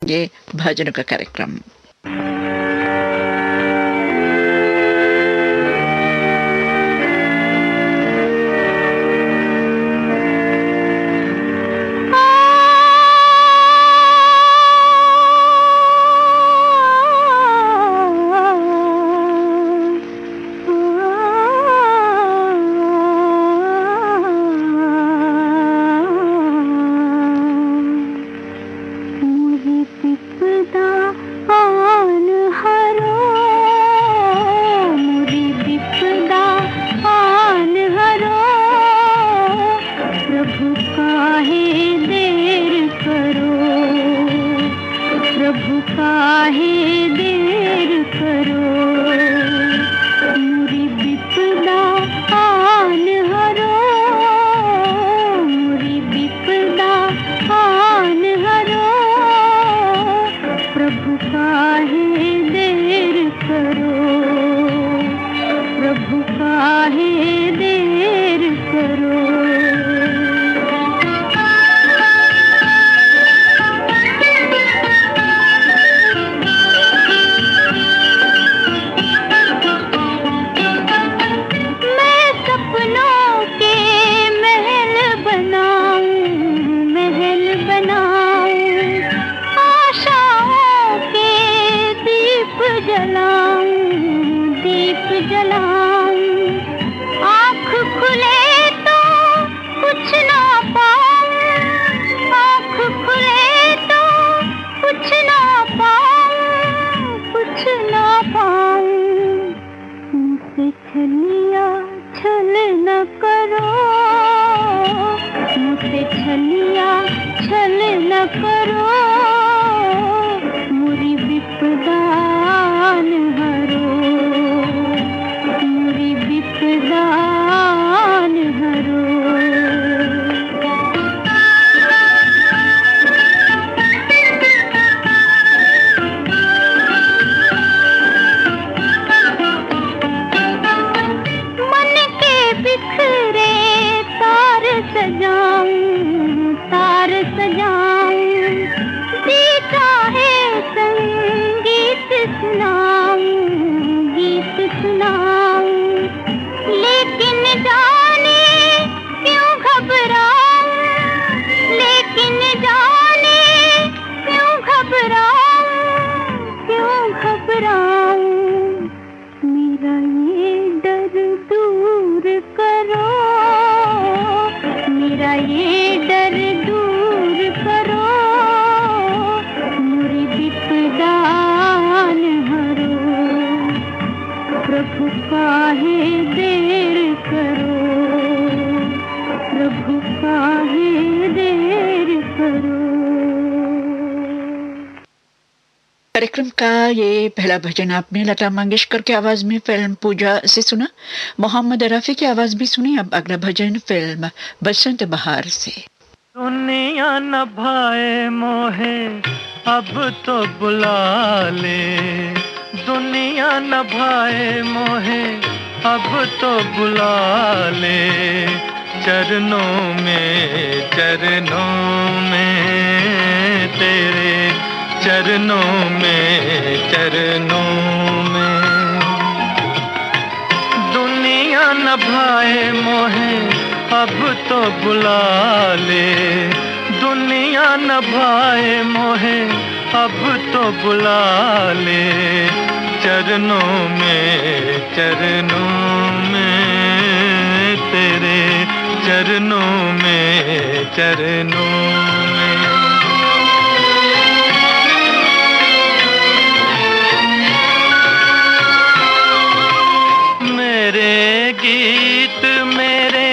ये भजन का कार्यक्रम। कार्यक्रम का ये पहला भजन आपने लता मंगेशकर की आवाज में फिल्म पूजा से सुना। मोहम्मद रफी की आवाज भी सुनी। अब अगला भजन फिल्म बसंत बहार से। दुनिया न भाए मोहे अब तो बुला ले, दुनिया न भाए मोहे अब तो बुला ले, चरणों में तेरे चरणों में दुनिया न भाए मोहे अब तो बुला ले, दुनिया न भाए मोहे अब तो बुला ले, चरणों में तेरे चरणों में मेरे गीत मेरे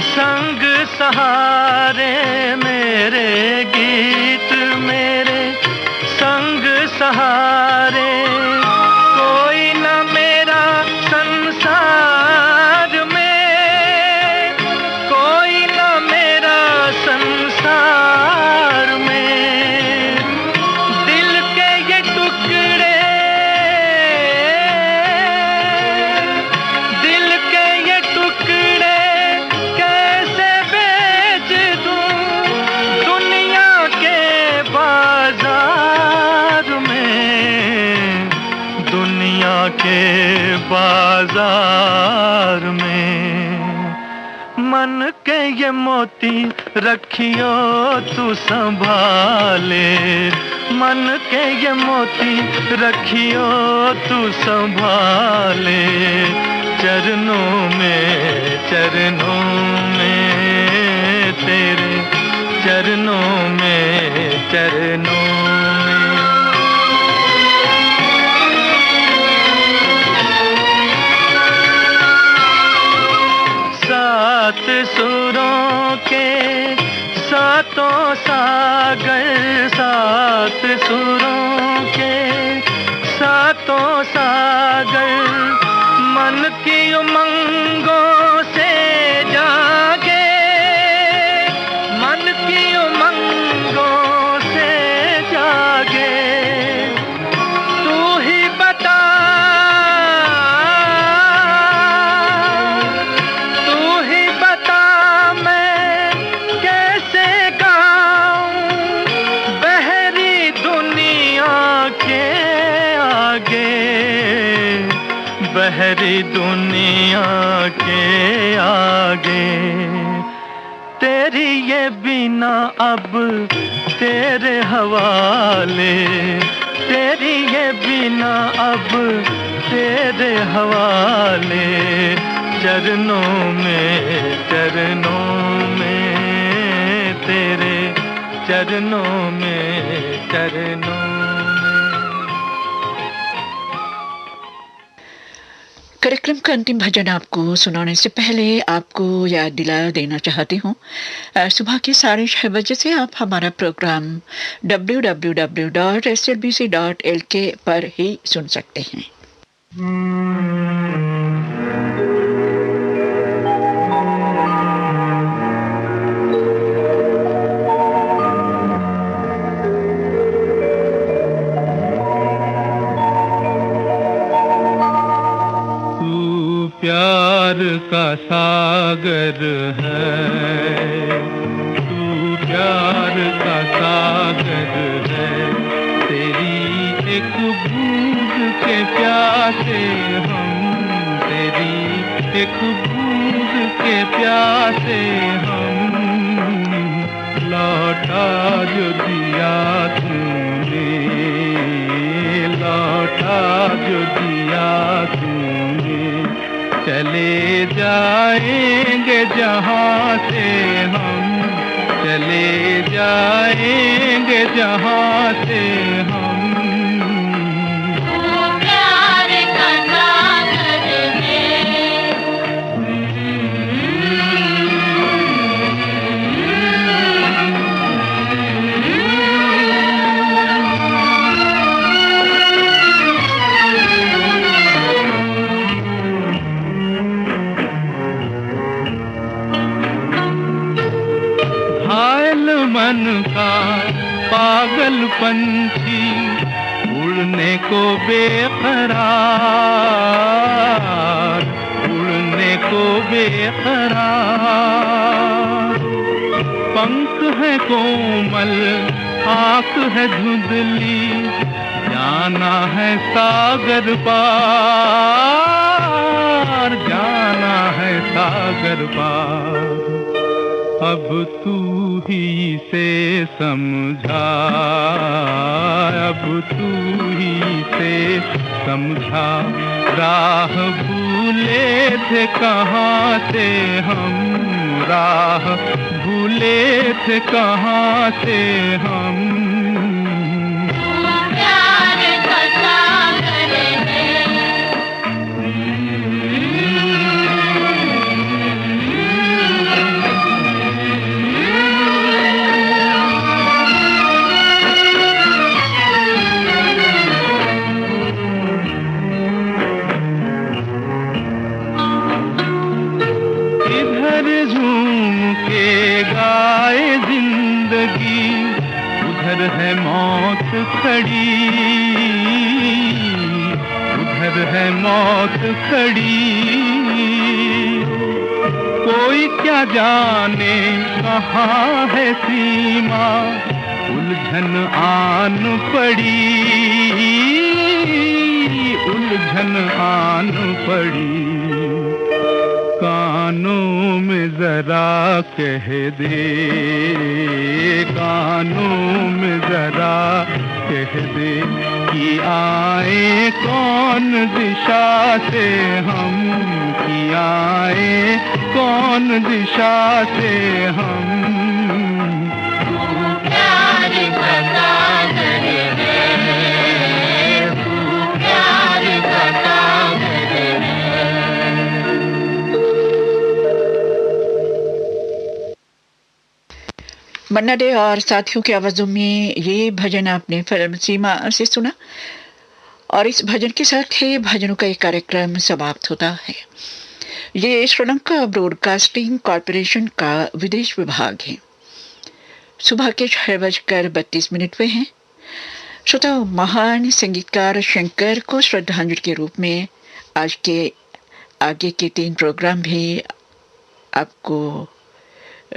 संग सहारे, मेरे गीत मेरे संग सहारे, कोई न मेरा संसार में, कोई न मेरा संसार के बाजार में। मन के ये मोती रखियो तू संभाले, मन के ये मोती रखियो तू संभाले। चरणों में तेरे, चरणों में सात सुरों के सातों सागर, सात सुरों के सातों सागर। मन की उमंगों से जागे, मन की उमंगों से जागे। तू ही बता, तू ही बता मैं कैसे गाऊं बहरी दुनिया के आगे, बहरी दुनिया के आगे। तेरी ये बिना अब तेरे हवाले, तेरी ये बिना अब तेरे हवाले। चरणों में तेरे, चरणों में कार्यक्रम का अंतिम भजन आपको सुनाने से पहले आपको याद दिला देना चाहती हूँ, सुबह के 6:30 बजे से आप हमारा प्रोग्राम www.slbc.lk पर ही सुन सकते हैं। प्यार का सागर है, तू प्यार का सागर है। तेरी एक बूंद के प्यासे हम, तेरी एक बूंद के प्यासे हम। लौटा जो दिया तूने, लौटा जो दिया तूने। चले जाएंगे जहाँ से हम, चले जाएंगे जहाँ से हम। प्यार का सागर है, मन का पागल पंछी उड़ने को बेकरार, उड़ने को बेकरार। पंख है कोमल, आँख है धुंधली, जाना है सागर पार, जाना है सागर पार। अब तू ही से समझा, अब तू ही से समझा। राह भूले थे कहाँ से हम, राह भूले थे कहाँ से हम। प्यार का सागर है, उधर है मौत खड़ी, उधर है मौत खड़ी। कोई क्या जाने कहाँ है सीमा, उलझन आन पड़ी, उलझन आन पड़ी। कानों में जरा कह दे, कानों में जरा कह दे कि आए कौन दिशा से हम, कि आए कौन दिशा से हम। तू प्यार का सागर है, तू प्यार का सागर है। मन्ना डे और साथियों की आवाजों में ये भजन आपने फिल्म सीमा से सुना और इस भजन के साथ ही भजनों का एक कार्यक्रम समाप्त होता है। ये श्रीलंका ब्रॉडकास्टिंग कॉरपोरेशन का विदेश विभाग है। सुबह के 6:32 पे हैं। श्रोताओ, महान संगीतकार शंकर को श्रद्धांजलि के रूप में आज के आगे के 3 प्रोग्राम भी आपको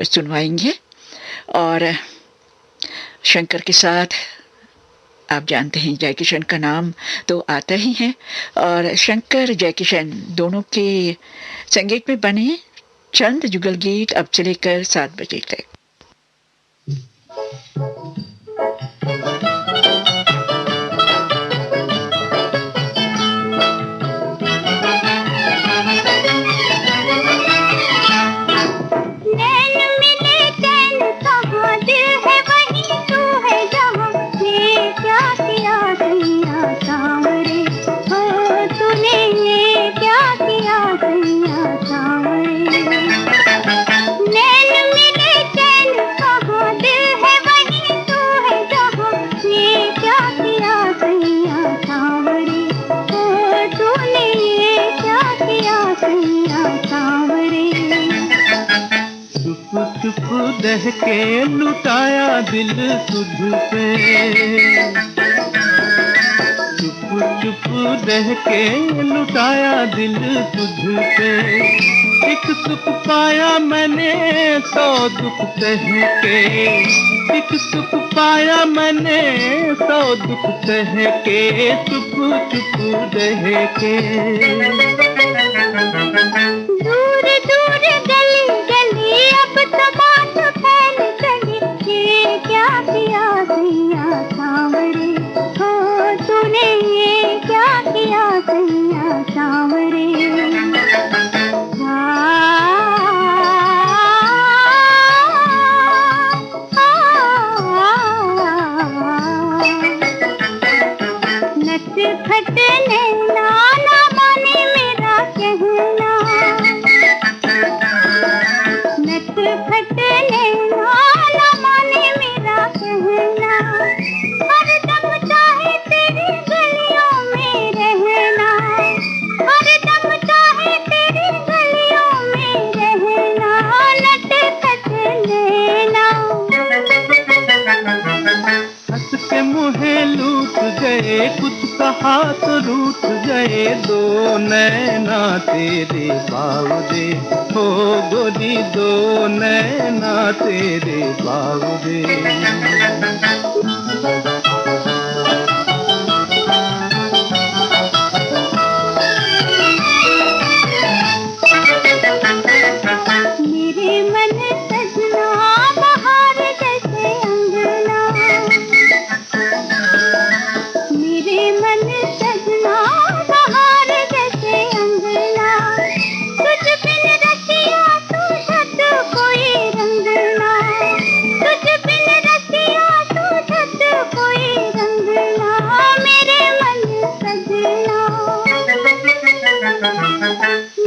सुनवाएंगे और शंकर के साथ आप जानते हैं जय किशन का नाम तो आता ही है और शंकर जय किशन दोनों के संगीत में बने चंद जुगल गीत अब से लेकर 7 बजे तक। दह के लुटाया दिल तुझ पे, चुप चुप दह के लुटाया दिल तुझ पे। एक सुख पाया मैंने 100 दुख सह के, एक सुख पाया मैंने 100 दुख सह के, चुप चुप दह के। दूर दूर गली गली अब तमाम फैल चली, ये क्या किया सैया सांवरे, हो तूने ये क्या किया सैया सांवरे। नच खटने नाना माने मेरा कहना, नच खटने नाना माने मेरा कहना। हर दम चाहे तेरी गलियों में रहना, हर दम चाहे तेरी गलियों में रहना। नच खटने हंस के मुहे लूट गए, कुछ कहा तो रूठ गए, दो नैना तेरे बावदे, हो गोरी दो नैना तेरे बावदे। मेरे मन सजना बहार जैसे अंगना, मेरे मन सजना बहार जैसे अंगना। तुझ बिन रसिया तू छत कोई रंगना, तुझ बिन रसिया तू छत कोई रंगना। मेरे मन सजना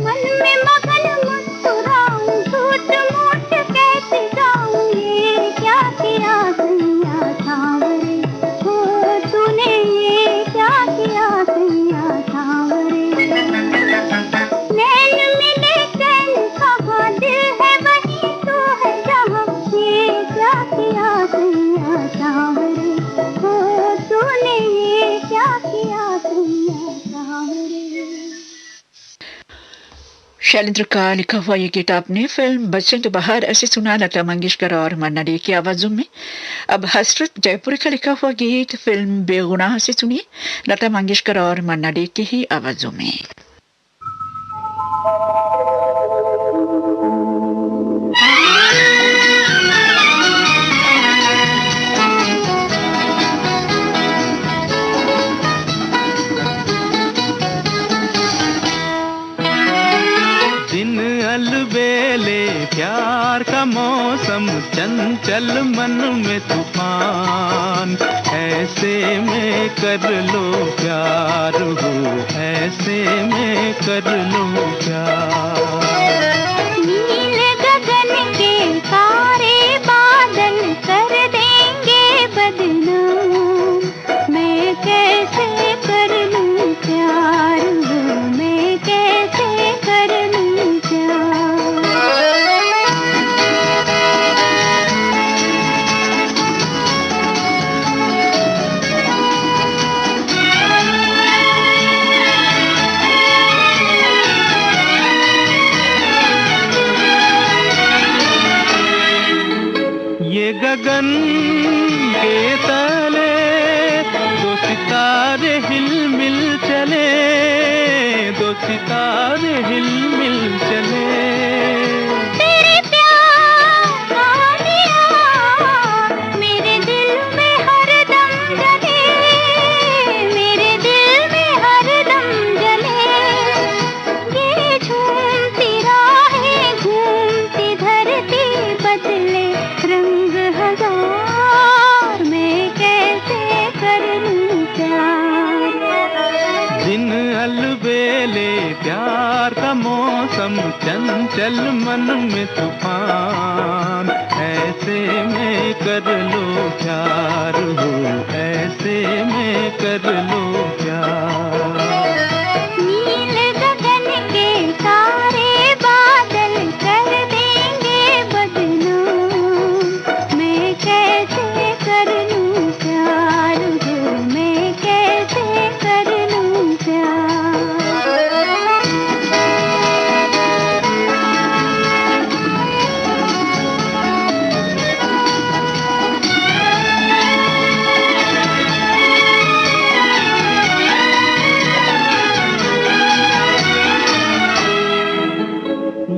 मन में मगन मुस्कुराऊं, झूठ मूठ कैसे जाऊं। ये क्या किया सैया सांवरे, हो तूने ये क्या किया सैया सांवरे। नैन मिले चैन कहाँ, दिल है वहीं तू है जहाँ। ये क्या किया सैया सांवरे, हो तूने ये क्या किया सैया सांवरे। शैलेंद्र का लिखा हुआ ये गीत आपने फिल्म बसंत बहार ऐसे सुना, लता मंगेशकर और मन्ना डे की आवाजों में। अब हसरत जयपुरी का लिखा हुआ गीत फिल्म बेगुनाह से सुनिए, लता मंगेशकर और मन्ना डे की ही आवाजों में। दिन अलबेले प्यार का मौसम, चंचल मन में तूफान, ऐसे में कर लो प्यार हो, ऐसे में कर लो प्यार। नील गगन के कारे बादल कर देंगे बदनाम, मैं कैसे कर लूं प्यार हो, मैं कैसे कर लूं प्यार। ये गगन के तले दो सितारे हिलमिल चले, दो सितारे हिलमिल चले। तेरे प्यार का दिया मेरे दिल में हरदम जले, मेरे दिल में हरदम जले। ये झूमती राहें घूमती धरती बदले रंग हजार, मैं कैसे कर लूं प्यार। दिन अलबेले प्यार का मौसम, चंचल मन में तूफान, ऐसे में कर लो प्यार हो, ऐसे में कर लो प्यार। नील गगन के तारे बादल कर देंगे बदनाम, मैं कैसे कर लूं प्यार हो, मैं कैसे कर लूं प्यार।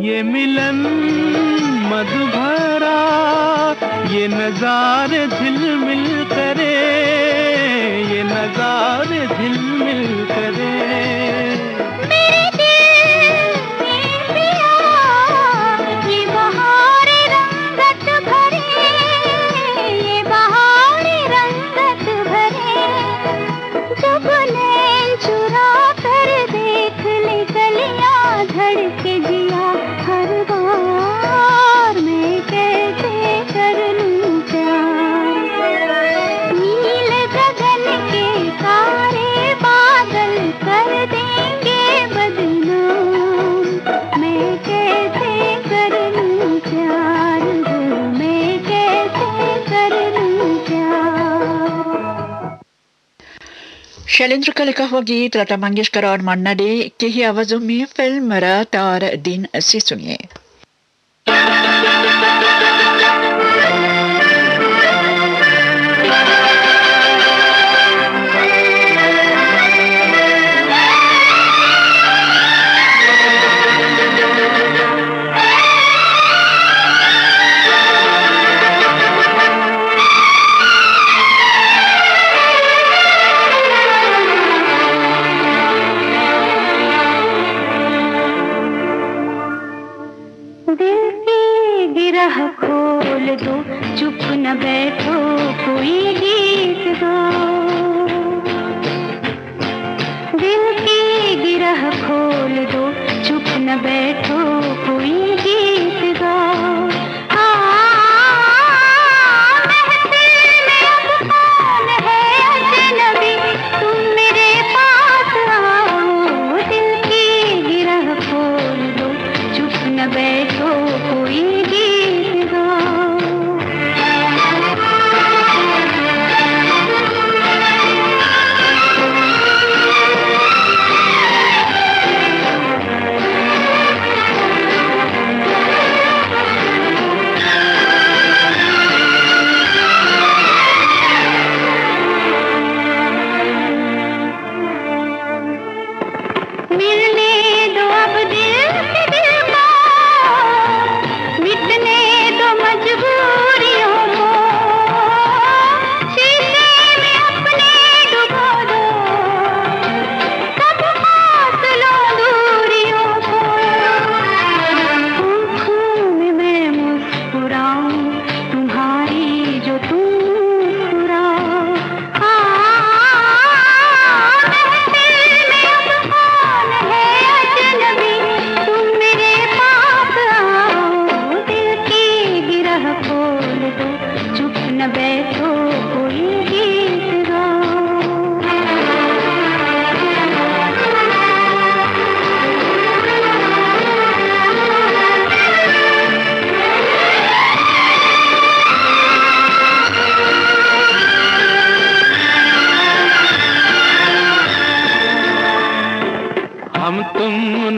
ये मिलन मधुभरा, ये नजारे झिलमिल करे, ये नजारे झिलमिल करे। मेरे दिल में पिया ये बहारे रंगत भरे, ये बहारे रंगत भरे। जब नैन चुरा कर देख ले गलियां धड़के जिया हर बार, मैं कैसे कर लूं प्यार। नील गगन के तारे बादल कर देंगे बदनाम, मैं कैसे कर लूं प्यार हो, मैं कैसे कर लूं प्यार। शैलेंद्र का लिखा हुआ गीत लता मंगेशकर और मन्ना डे की ही आवाजों में फिल्म रात और दिन से सुनिए।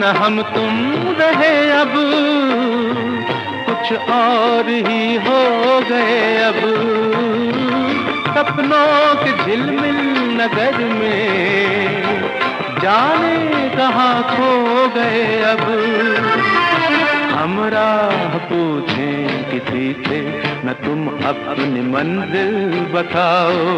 हम तुम रहे अब, कुछ और ही हो गए अब। सपनों के झिलमिल नगर में जाने कहाँ खो गए अब। हम राह पूछें किसी से, न तुम अपनी मंजिल बताओ।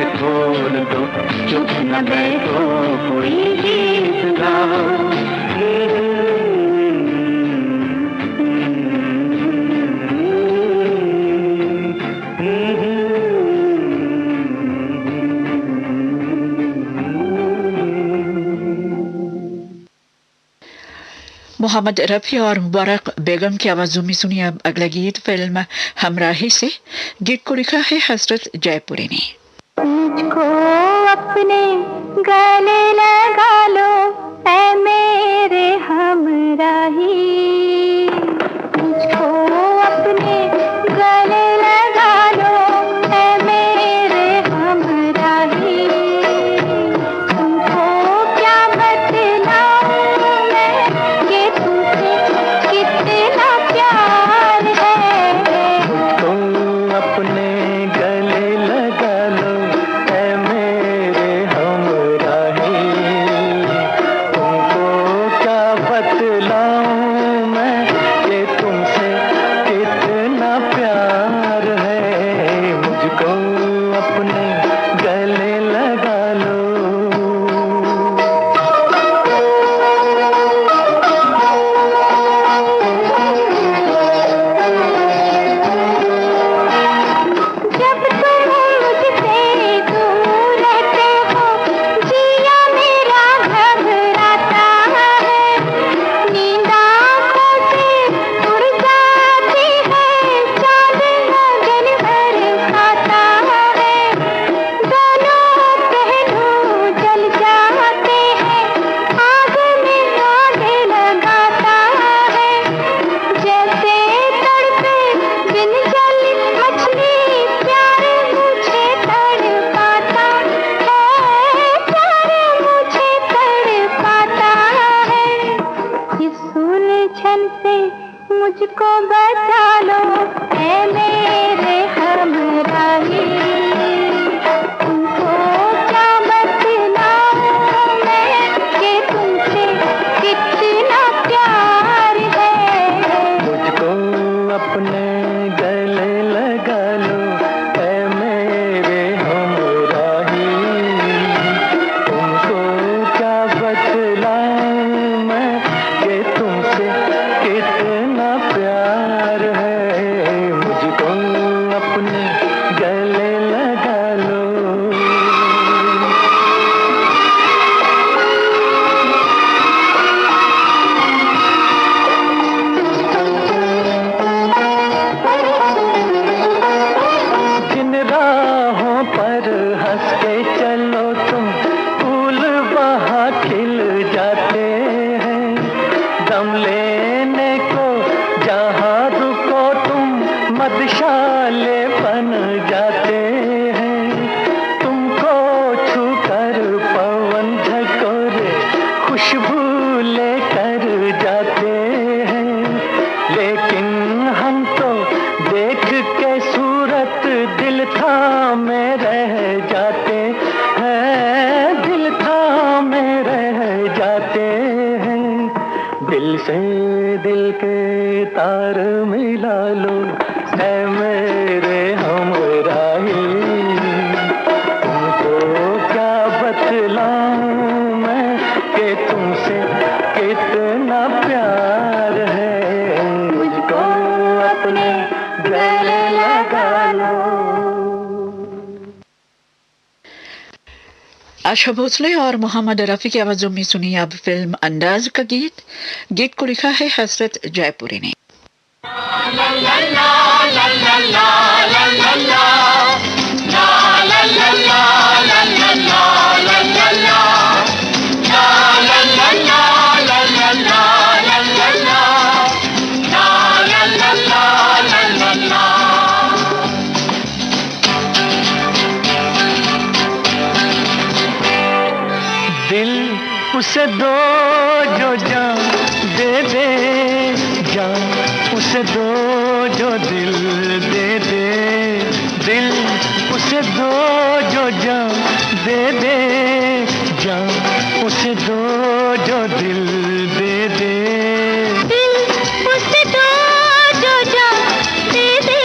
खोल दो, चुप न बैठो, कोई गीत गाओ। मोहम्मद रफी और मुबारक बेगम की आवाजों में सुनिए अब अगला गीत फिल्म हमराही से। गीत को लिखा है हसरत जयपुरी ने। मुझको अपने गले लगा लो ऐ मेरे हमराही, मुझको अपने गले लगा लो ऐ मेरे हमराही। तुमको क्या बतलाऊं मैं कि तुमसे कितना प्यार है। तुम अपने गले लगा लो मुझको बचा लो ऐ मेरे हमराही। तुमको क्या बतलाऊं मैं कि तुमसे कितना प्यार है। मुझको अपने गले लगा लो ऐ मेरे हमराही। तुमको क्या बतलाऊं मैं कि तुमसे कितना प्यार है। मुझको अपने गले लगा लो। जिन राहों पर हंस के चलो तुम, फूल वहाँ खिल जाते हैं। दम लेने को जहाँ रुको तुम, मधुशाले बन जाते हैं। तुमको छूकर पवन झकोरे खुशबू लेकर जाते हैं। लेकिन हम तो देख के सूरत दिल थामे रह जाते हैं। दिल थामे रह जाते हैं। दिल से दिल के तार मिला लो ऐ मेरे हमराही। तुमको क्या बतलाऊं मैं कि तुमसे कितना प्यार है। मुझको अपने गले लगा लो। आशा भोसले और मोहम्मद रफी की आवाजों में सुनिए अब फिल्म अंदाज का गीत। गीत को लिखा है हसरत जयपुरी ने। La la la उसे दो जो जान दे दे, जान उसे दो जो दिल दे दे, दिल उसे दो जो जान दे दे, जान उसे दो जो दिल दे दे, दिल उसे दो जो जान दे दे,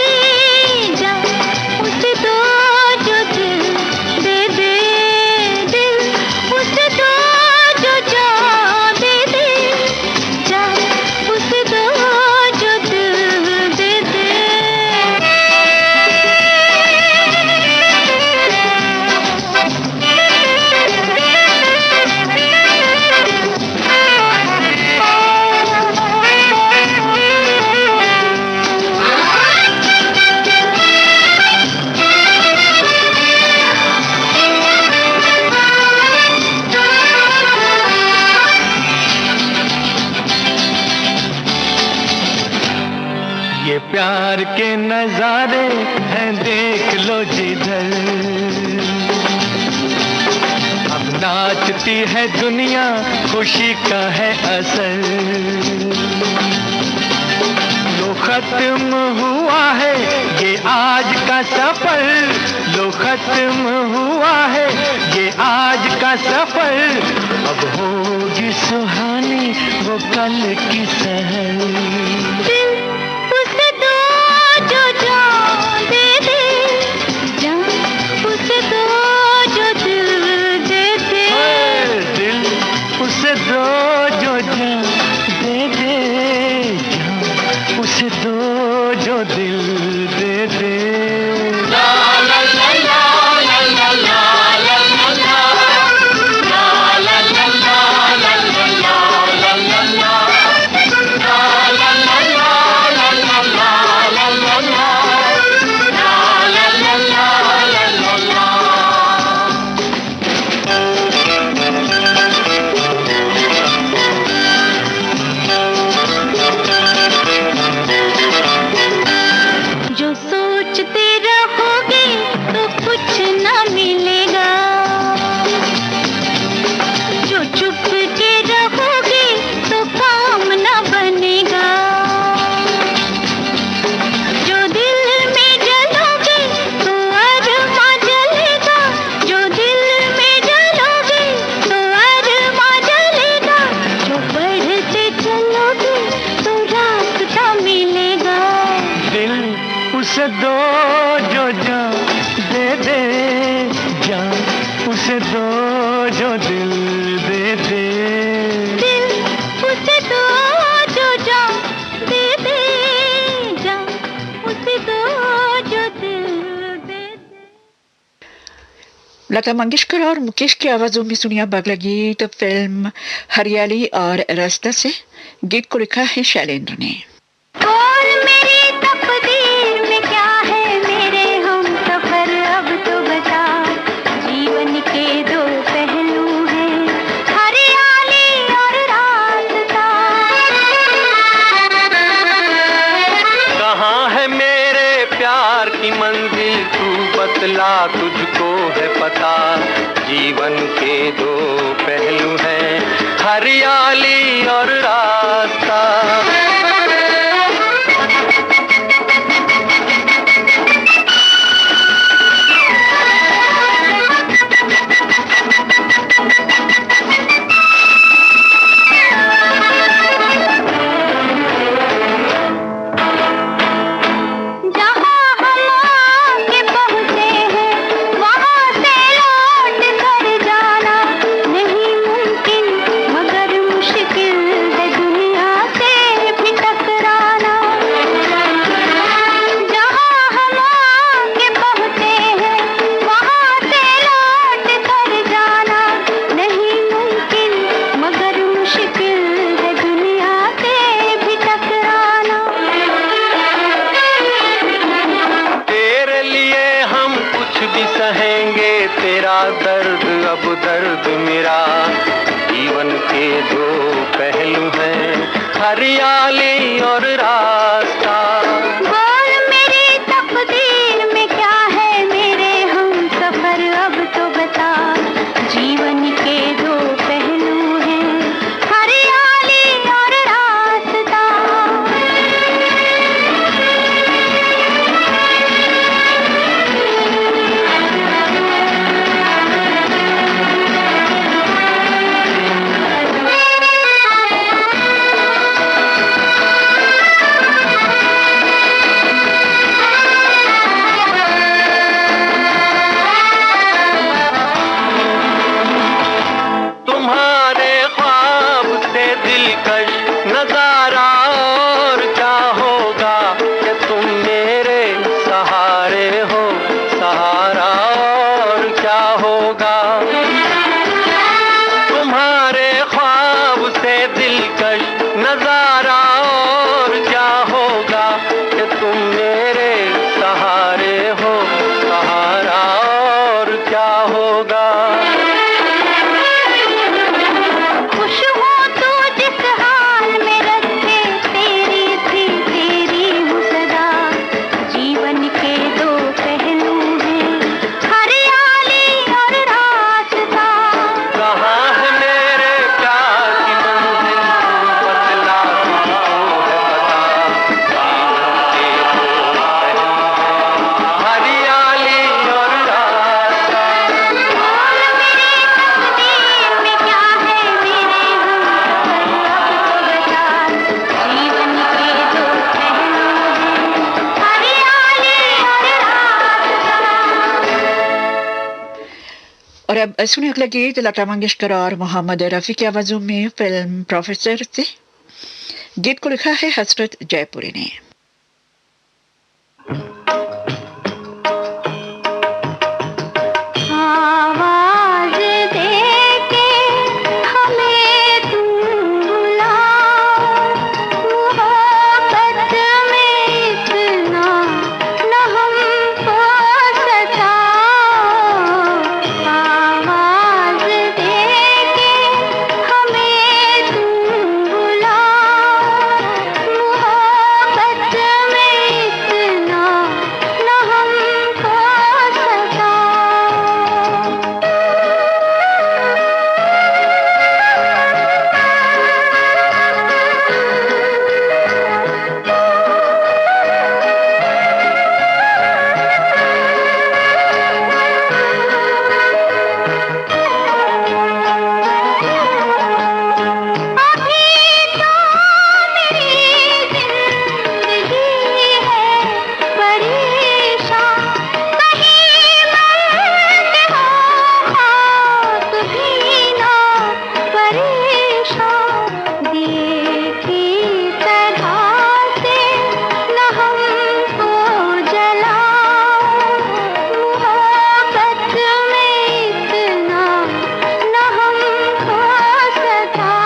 जान उसे दो जो दिल दे दे, दिल उसे दो जो जान दे दे, जान उसे दो जो दिल दे दे। ये प्यार के नजारे हैं देख लो जिधर, अब नाचती है दुनिया खुशी का है असर, लो खत्म हुआ है ये आज का सफर, लो खत्म हुआ है ये आज का सफर, अब होगी सुहानी वो कल की सहर, दिल उसे दो जो जान दे दे, जान उसे दो जो दिल दे दे, दिल उसे दो जो जान दे दे, जान उसे दो जो दिल दे दे। ला ला ला ला ला ला ला ला ला ला ला ला ला ला ला ला ला ला। जो सोचते रहोगे तो कुछ न मिलेगा, जो चुप के रहोगे तो काम न बनेगा, जो दिल में जलोगे तो अरमा जलेगा, जो दिल में जलोगे तो अरमा जलेगा, जो बढ़ते चलोगे तो रास्ता मिलेगा, दिल उसे दो जो जान दे दे, जान उसे दो जो दिल दे दे, दिल उसे दो जो जान दे दे, जान उसे दो जो दिल दे दे। लता मंगेशकर और मुकेश की आवाजों में सुनिया अगला गीत फिल्म हरियाली और रास्ता से। गीत को लिखा है शैलेंद्र ने। और मेरी तकदीर में क्या है मेरे हम सफर अब तो बता, जीवन के दो पहलू हैं हरियाली और रास्ता। कहाँ है मेरे प्यार की मंजिल तू बतला, तुझको है पता, जीवन के दो पहलू हैं हरियाली और रास्ता। दर्द अब दर्द मेरा, जीवन के दो पहलू हैं हरियाली और रास्ता। बोल मेरी तकदीर में क्या है मेरे हम सफर अब तो बता, जीवन के दो पहलू हैं नजारा और क्या होगा कि तुम मेरे सहारे हो, सहारा और क्या होगा। तुम्हारे ख्वाब से दिलकश नजारा और क्या होगा कि तुम मेरे सहारे हो, सहारा और क्या होगा। खुश हूँ तू जिस हाल में रखे, तेरी थी तेरी हूँ सदा। जीवन के दो पहलू हैं, हरियाली और रास्ता। कहाँ है मेरे प्यार की मंजिल, तू बतला तुझको है पता। जीवन के दो पहलू हैं, हरियाली और रास्ता। और मेरी तकदीर में क्या है मेरे हमसफर, अब तो बता। जीवन के दो पहलू हैं, हरियाली और रास्ता। और अब सुने अगला गीत लता मंगेशकर और मोहम्मद रफी की आवाजों में फिल्म प्रोफेसर से। गीत को लिखा है हसरत जयपुरी ने। आवाज दे के हमें तुम बुलाओ, मोहब्बत में इतना न हमको सताओ। आवाज दे के हमें तुम बुलाओ, मोहब्बत में इतना न हमको सताओ। अभी तो मेरी जिंदगी है परेशान, कहीं मर्द हो खाक भी ना परेशान। दिए की तरह से न हमको जलाओ, मोहब्बत में इतना न हमको सताओ।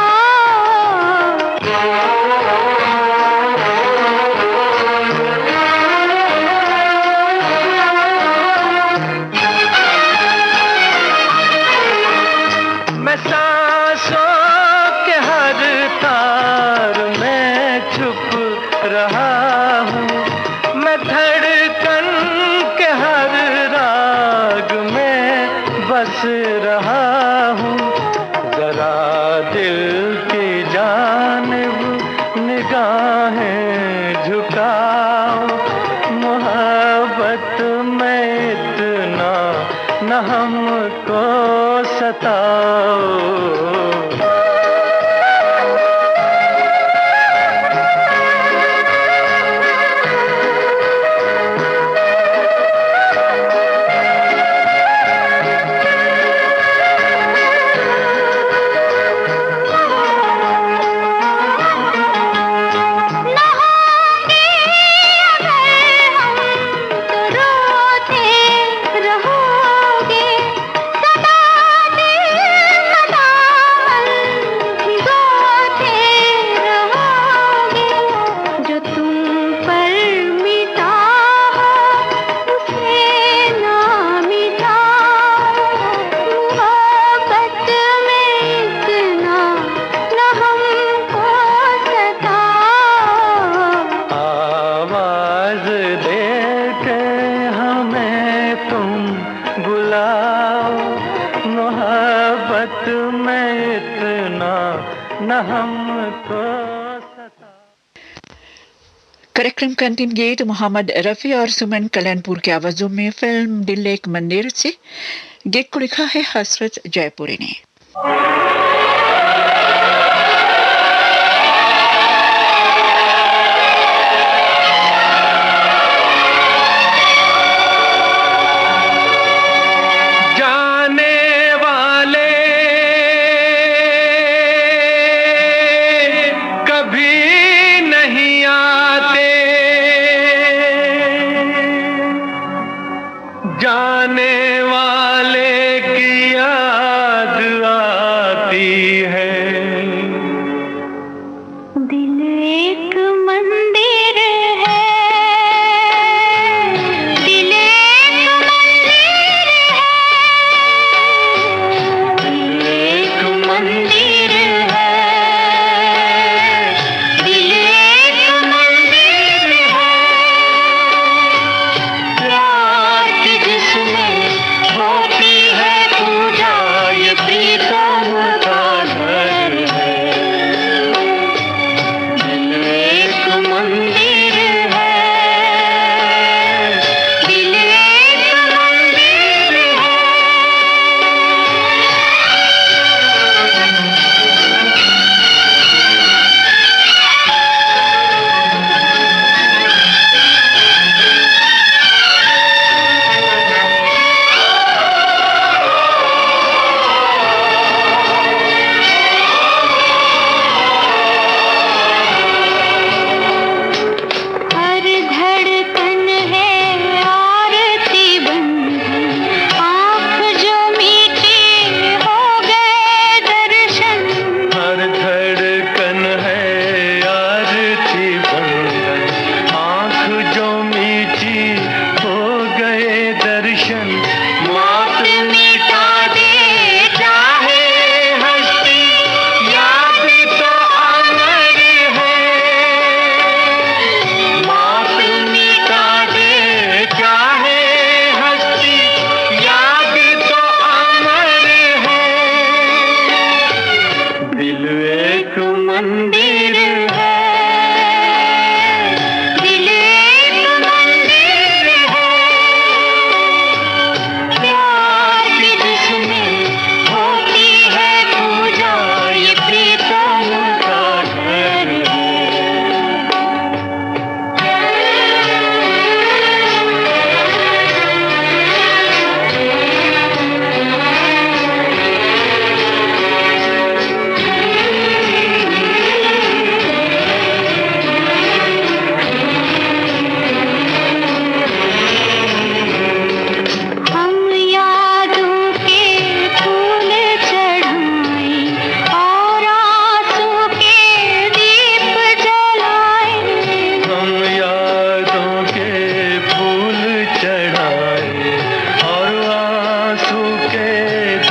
मैं सांसों के हर तार में छुप रहा हूँ, मैं धड़कन के हर राग में बस रहा हूँ। जरा दिल की जानिब निगाहें झुकाओ, मोहब्बत में इतना न हमको सताओ। न होंगे अगर हम तो रोते रहोगे, सदा दिल मदामल भिगोते रहोगे। जो तुम पर मिटा हो उसे ना मिटाओ, मोहब्बत में इतना न हमको सताओ। आवाज दे के हमें तुम बुलाओ, मोहब्बत में इतना न हमको सताओ। कार्यक्रम का अंतिम गीत मोहम्मद रफी और सुमन कल्याणपुर की आवाजों में फिल्म दिल एक मंदिर से। गीत को लिखा है हसरत जयपुरी ने। कभी दिल एक मंदिर है, दिल एक मंदिर है, दिल एक मंदिर है, दिल एक मंदिर है, रात जिसमें होती है पूजा ये प्रीतम का घर है। दिल एक मंदिर है, दिल एक मंदिर है। हर धड़कन है आरती बंधन, आँख जो मीठी हो गए दर्शन। हर धड़कन है आरती बंधन, आँख जो मीठी हो गए दर्शन। मौत मिटा दे चाहे हस्ती, याद तो अमर है, मौत मिटा दे चाहे हस्ती याद तो अमर है। दिल एक मंदिर है, दिल एक मंदिर है, प्यार की जिसमें होती है पूजा ये प्रीतम का घर हम यादों के फूल चढ़ाएं और आंसू के दीप जलाएं। हम यादों के फूल चढ़ाए और आंसू के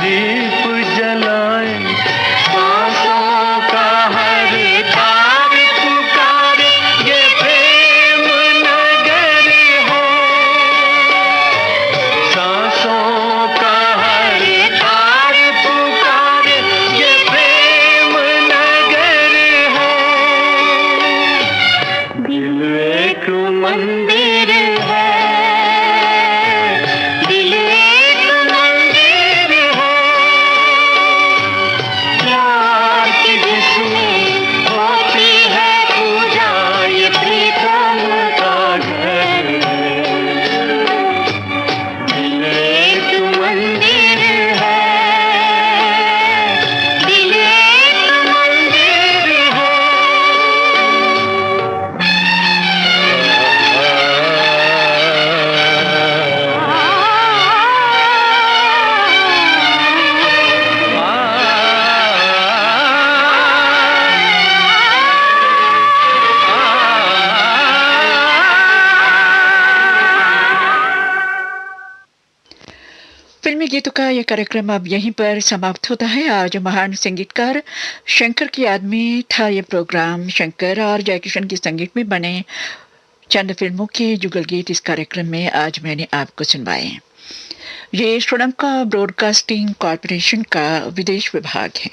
दीप जलाए। सांसों का हर तार पुकारे ये प्रेम नगर है। सांसों का हर तार पुकारे ये प्रेम नगर है। दिल एक मंदिर है, दिल एक मंदिर है, प्यार की जिसमें होती है पूजा ये प्रीतम का घर है। दिल एक मंदिर है, दिल एक मंदिर है। फिल्मी गीतों का यह कार्यक्रम अब यहीं पर समाप्त होता है। आज महान संगीतकार शंकर की याद में था ये प्रोग्राम। शंकर और जयकिशन के संगीत में बने चंद फिल्मों के जुगल गीत इस कार्यक्रम में आज मैंने आपको सुनवाए। ये श्रीलंका ब्रॉडकास्टिंग कॉरपोरेशन का विदेश विभाग है।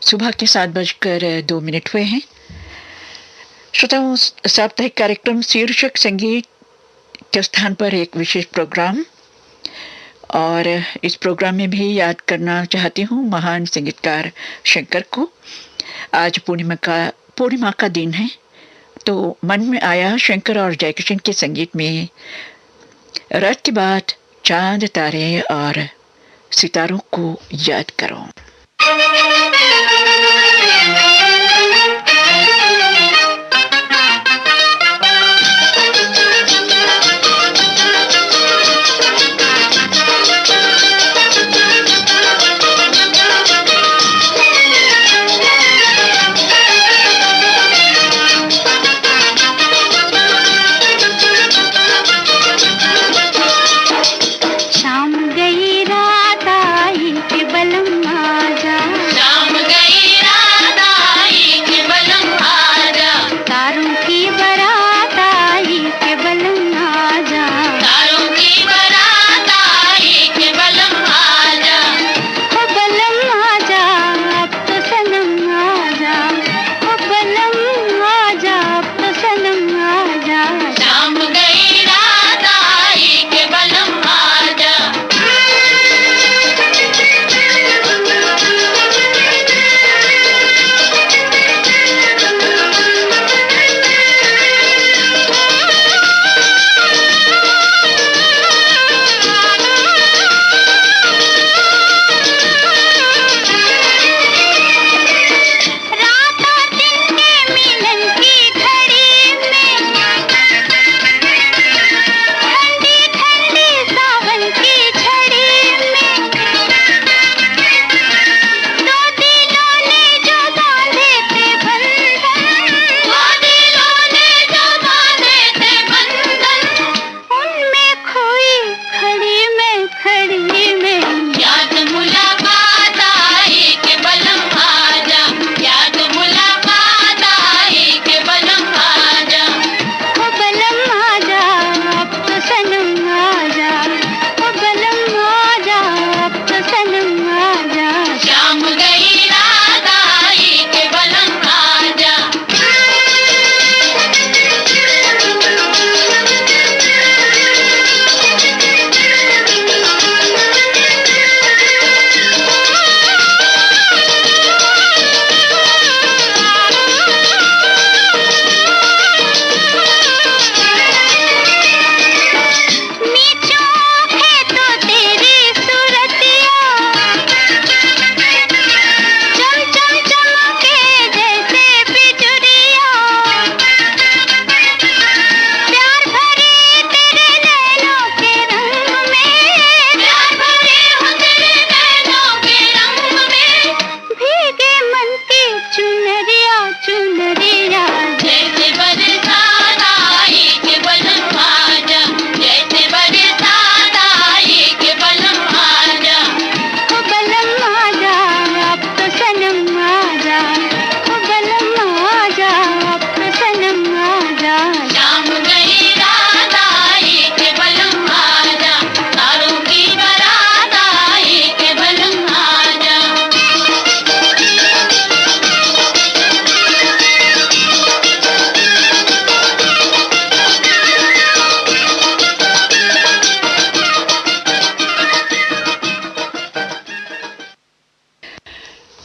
सुबह के 7:02 हुए हैं। श्रोताओं, साप्ताहिक कार्यक्रम शीर्षक संगीत के स्थान पर एक विशेष प्रोग्राम, और इस प्रोग्राम में भी याद करना चाहती हूँ महान संगीतकार शंकर को। आज पूर्णिमा का दिन है, तो मन में आया शंकर और जयकिशन के संगीत में रात के बाद चांद तारे और सितारों को याद करो।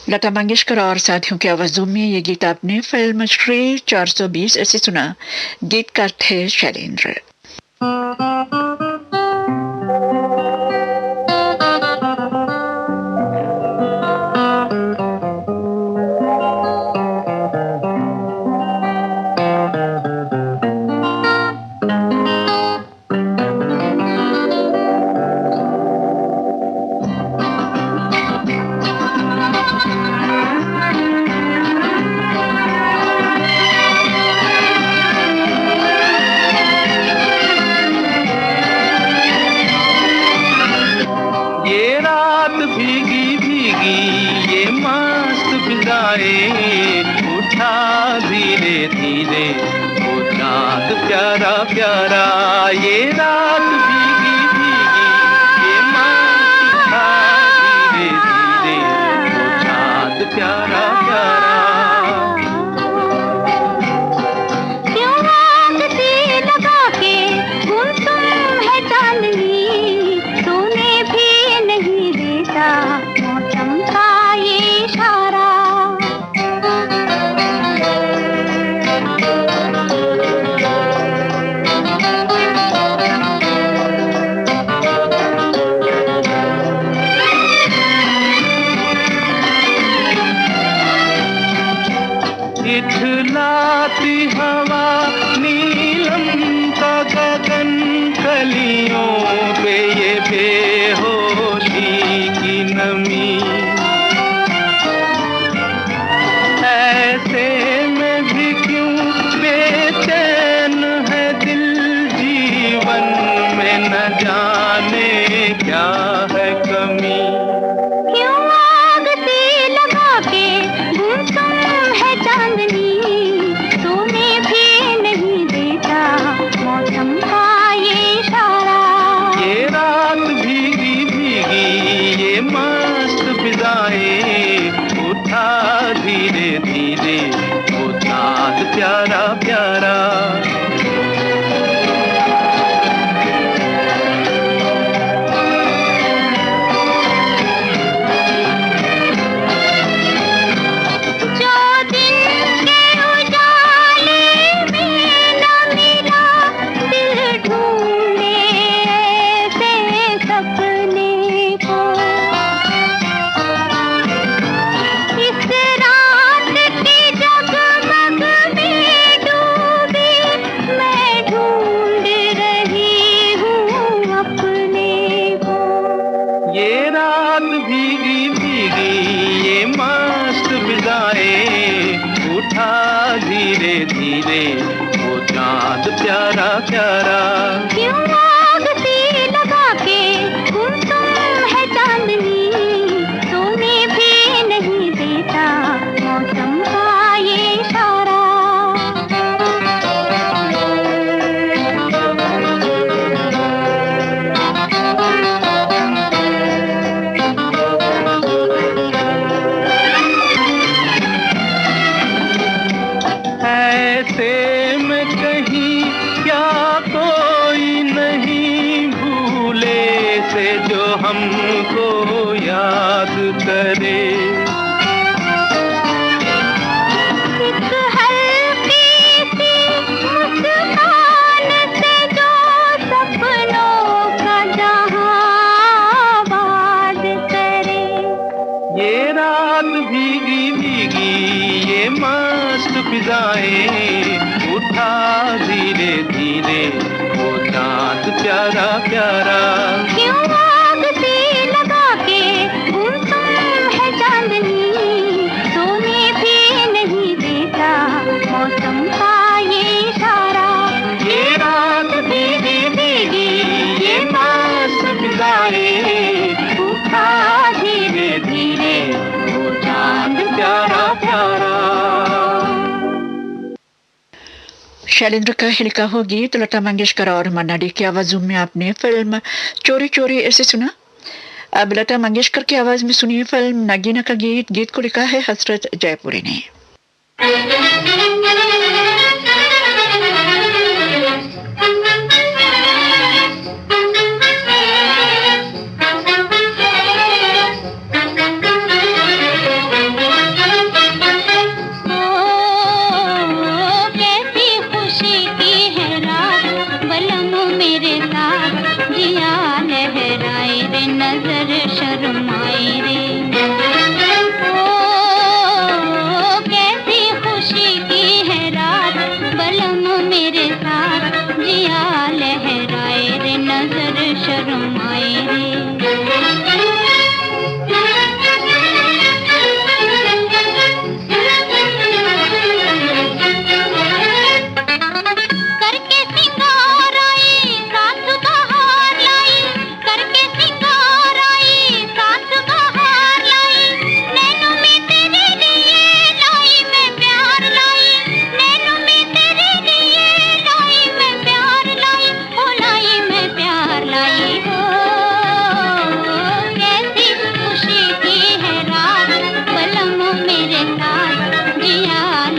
लता मंगेशकर और साथियों की आवाजों में ये गीत आपने फिल्म श्री 420 ऐसे सुना। गीतकार थे शैलेंद्र। उठा धीरे धीरे वो चांद प्यारा प्यारा, ये रात भीगी भीगी ये मस्त था धीरे धीरे वो चांद प्यारा प्यारा। क्यों आग से लगा के गुमसुम है चांदनी, सोने भी नहीं देता मौसम का ये इशारा। इठलाती हवा नीलम का गगन, कलियों पे ये बेहोशी की नमी, ऐसे में भी क्यों बेचैन है दिल, जीवन में न जाने क्या है कमी। क्यों आग से लगा के गुमसुम है चांदनी, सोने भी नहीं देता मौसम का ये इशारा। ये रात भीगी भीगी ये मस्त फिजाएं, उठा धीरे धीरे वो चांद प्यारा प्यारा। ये रात भीगी भीगी ये मस्त फिजाएं, उठा धीरे धीरे वो चांद प्यारा प्यारा। क्यों आग से लगा के गुमसुम है चांदनी, सोने भी नहीं देता मौसम का ये इशारा। ऐसे में कहीं क्या कोई नहीं भूले से जो हमको याद करे। एक हल्की सी मुस्कान से जो सपनों का जहां आबाद करे। ये रात भीगी भीगी ये मस्त फिजाएं, उठा धीरे धीरे वो चांद प्यारा प्यारा। क्यों आग से लगा के गुमसुम है चांदनी, सोने भी नहीं देता मौसम का ये इशारा। ये रात भीगी भीगी ये मस्त फिजाएं, उठा धीरे धीरे वो चांद प्यारा प्यारा। शैलेंद्र का हिलका हो गीत लता मंगेशकर और मन्ना डे की आवाजों में आपने फिल्म चोरी चोरी ऐसे सुना। अब लता मंगेशकर की आवाज में सुनिए फिल्म नगीना का गीत। गीत को लिखा है हसरत जयपुरी ने।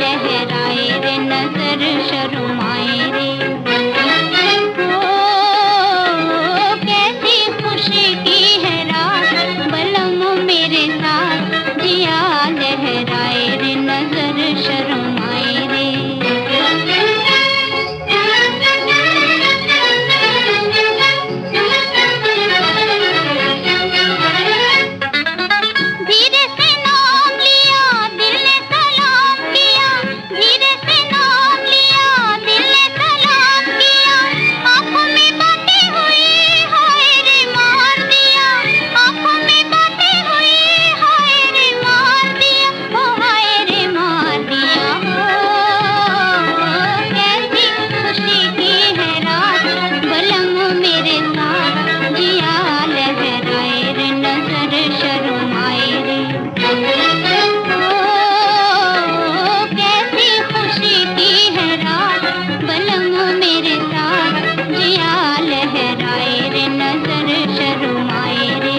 लहराए रे नजर शर्माए रे। ओ कैसी खुशी की है रात बलम मेरे साथ जिया लहराए रे नजर शर्माए रे। धीरे से नाम लिया दिल ने सलाम किया, धीरे से नाम लिया दिल ने सलाम किया। आंखों में बातें हुई हाय रे मार दिया, आंखों में बातें हुई हाय रे मार दिया, ओ हाय रे मार दिया। ओ कैसी खुशी की है रात बलम मेरे साथ जिया लहराए रे नजर शर्माए रे। ओ कैसी खुशी की है रात बलम मेरे साथ जिया लहराए रे नजर शर्माए रे।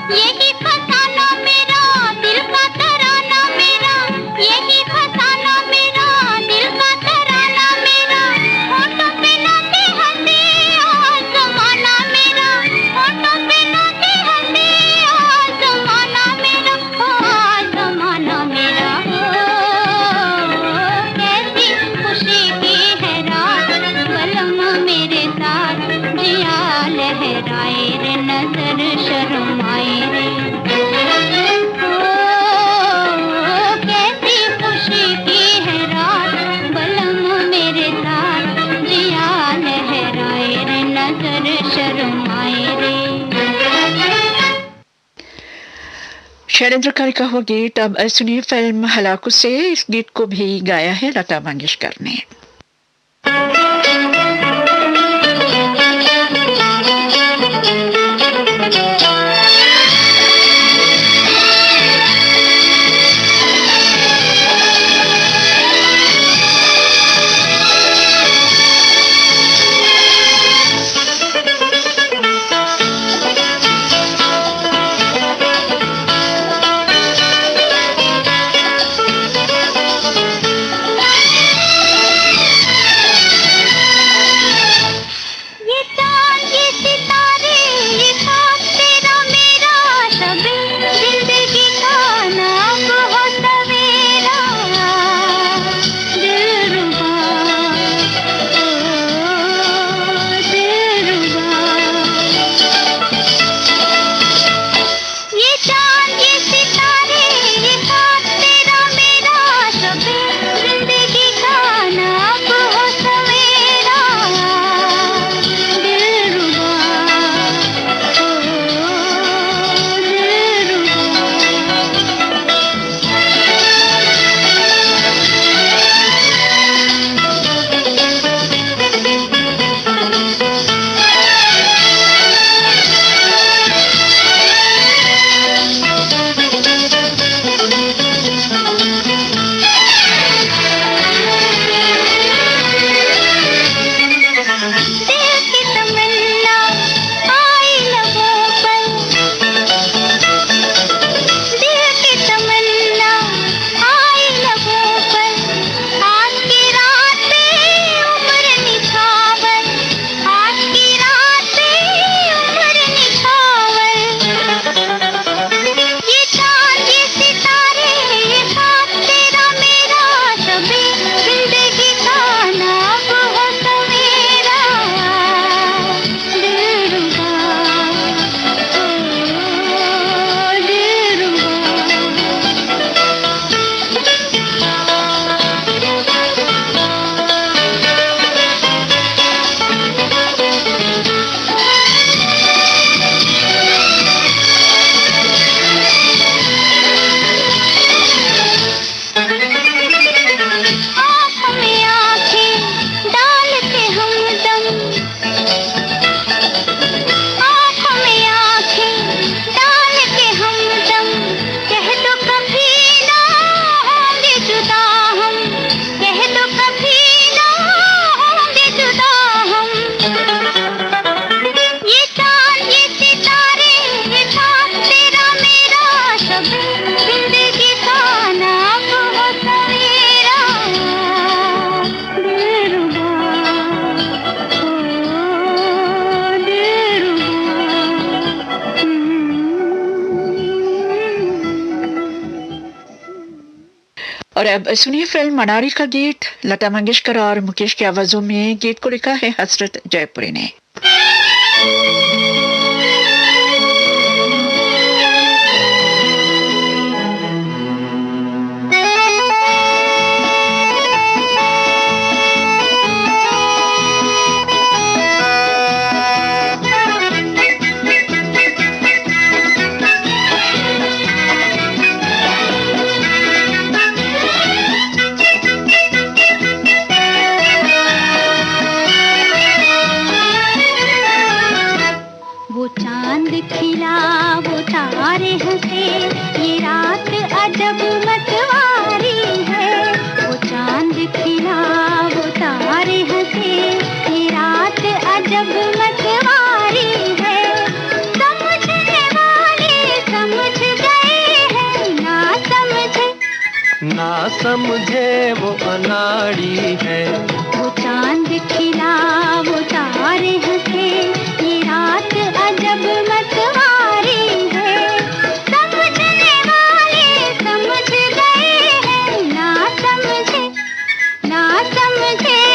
यही फसाना मेरा दिल का तराना मेरा, यही फसाना मेरा दिल का तराना मेरा। होठों पे नाचे हंसी आज ज़माना मेरा, होठों पे नाचे हंसी आज ज़माना मेरा, ओ आज ज़माना मेरा। ओ कैसी खुशी की है रात बलम मेरे साथ जिया लहराए रे नजर शर्माए रे। ओ कैसी खुशी की है रात बलम मेरे साथ जिया लहराए रे नजर शर्माए रे। शैलेंद्र कारी का हुआ गीत। अब सुनिए फिल्म हलाकू से, इस गीत को भी गाया है लता मंगेशकर ने। और अब सुनिए फिल्म मनारी का गीत। लता मंगेशकर और मुकेश की आवाजों में गीत को लिखा है हसरत जयपुरी ने। समझे वो अनाड़ी है, वो चांद खिला वो तारे हंसे, ये रात अजब मतवारी है। समझने वाले समझ गए हैं, ना समझे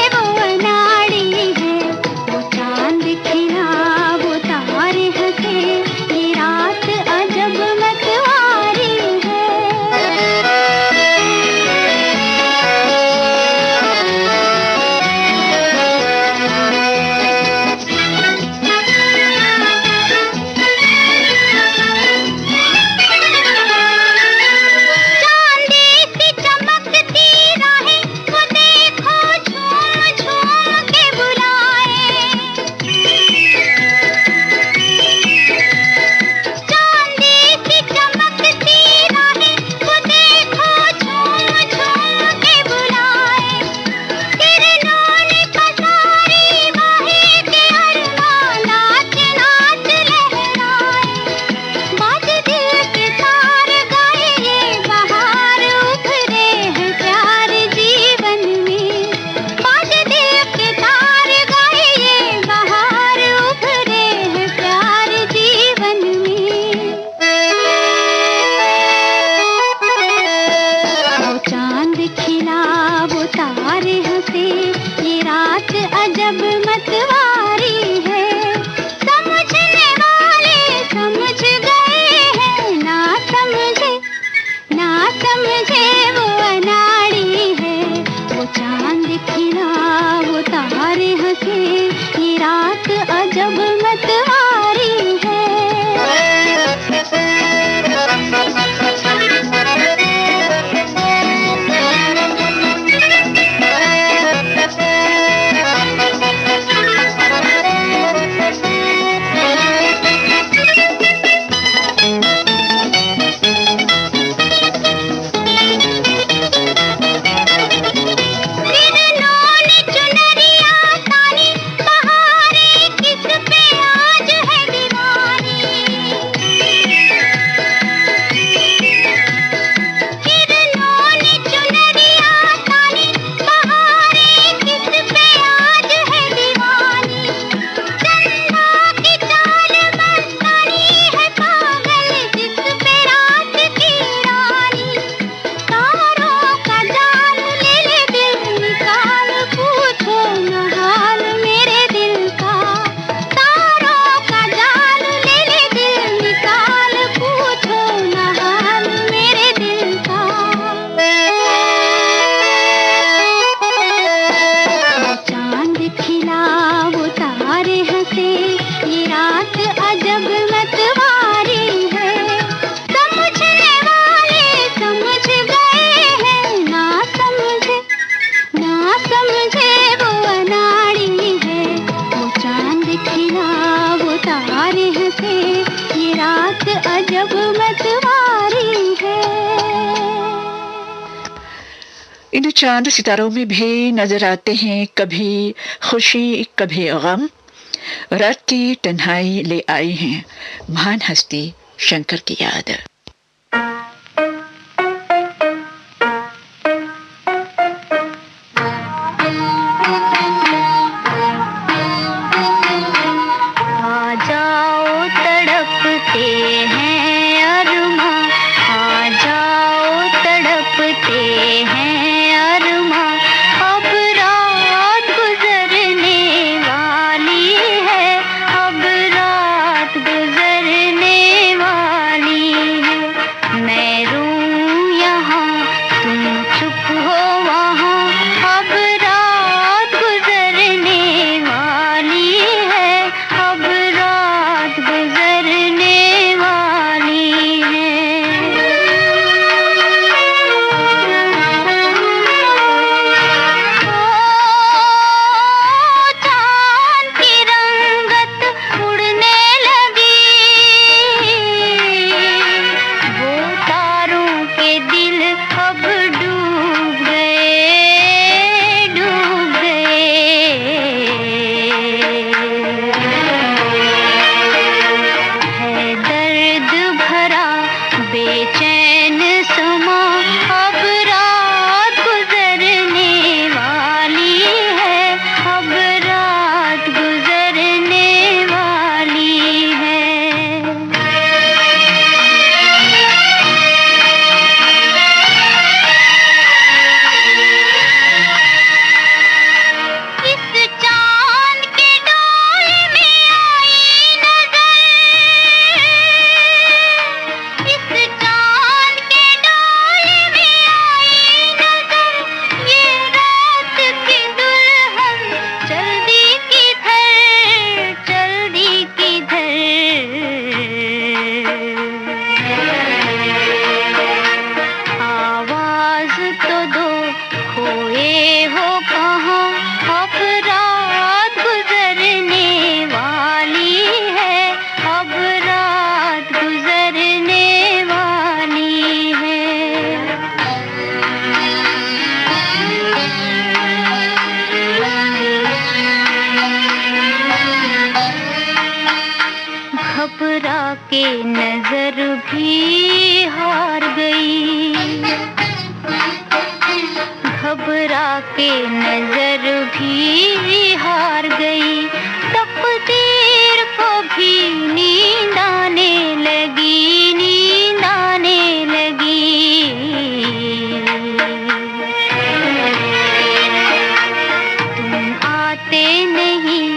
वो अनाड़ी है। वो चांद खिला वो तारे हंसे, ये रात अजब मतवारी है। इन चांद सितारों में भी नजर आते हैं कभी खुशी कभी गम। रात की तन्हाई ले आई हैं महान हस्ती शंकर की याद। हैं अरमा, आ जाओ तड़पते हैं। घबरा के नजर भी हार गई, घबरा के नजर भी हार गई, तकदीर को भी नींद आने लगी, नींद आने लगी। तुम आते नहीं,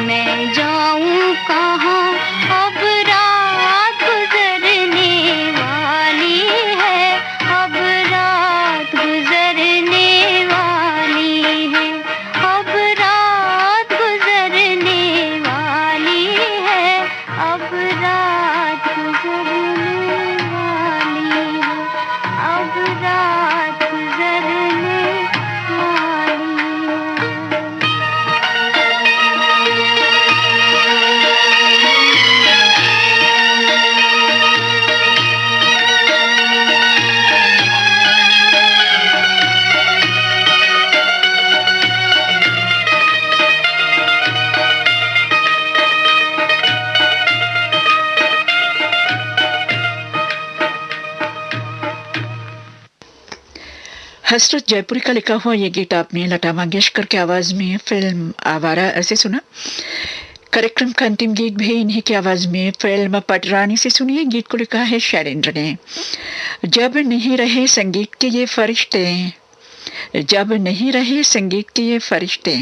मैं जाऊं कहाँ, अब रात गुजरने वाली है, अब रात गुजरने वाली है, अब रात गुजरने वाली है, अब रात गुजरने वाली है, अब रात गुजरने वाली हसरत जयपुरी का लिखा हुआ ये गीत आपने लता मंगेशकर की आवाज में फिल्म आवारा ऐसे सुना। कार्यक्रम का अंतिम गीत भी इन्हीं की आवाज में फिल्म पटरानी से सुनिए। गीत को लिखा है शैलेंद्र ने। जब नहीं रहे संगीत के ये फरिश्ते, जब नहीं रहे संगीत के ये फरिश्ते,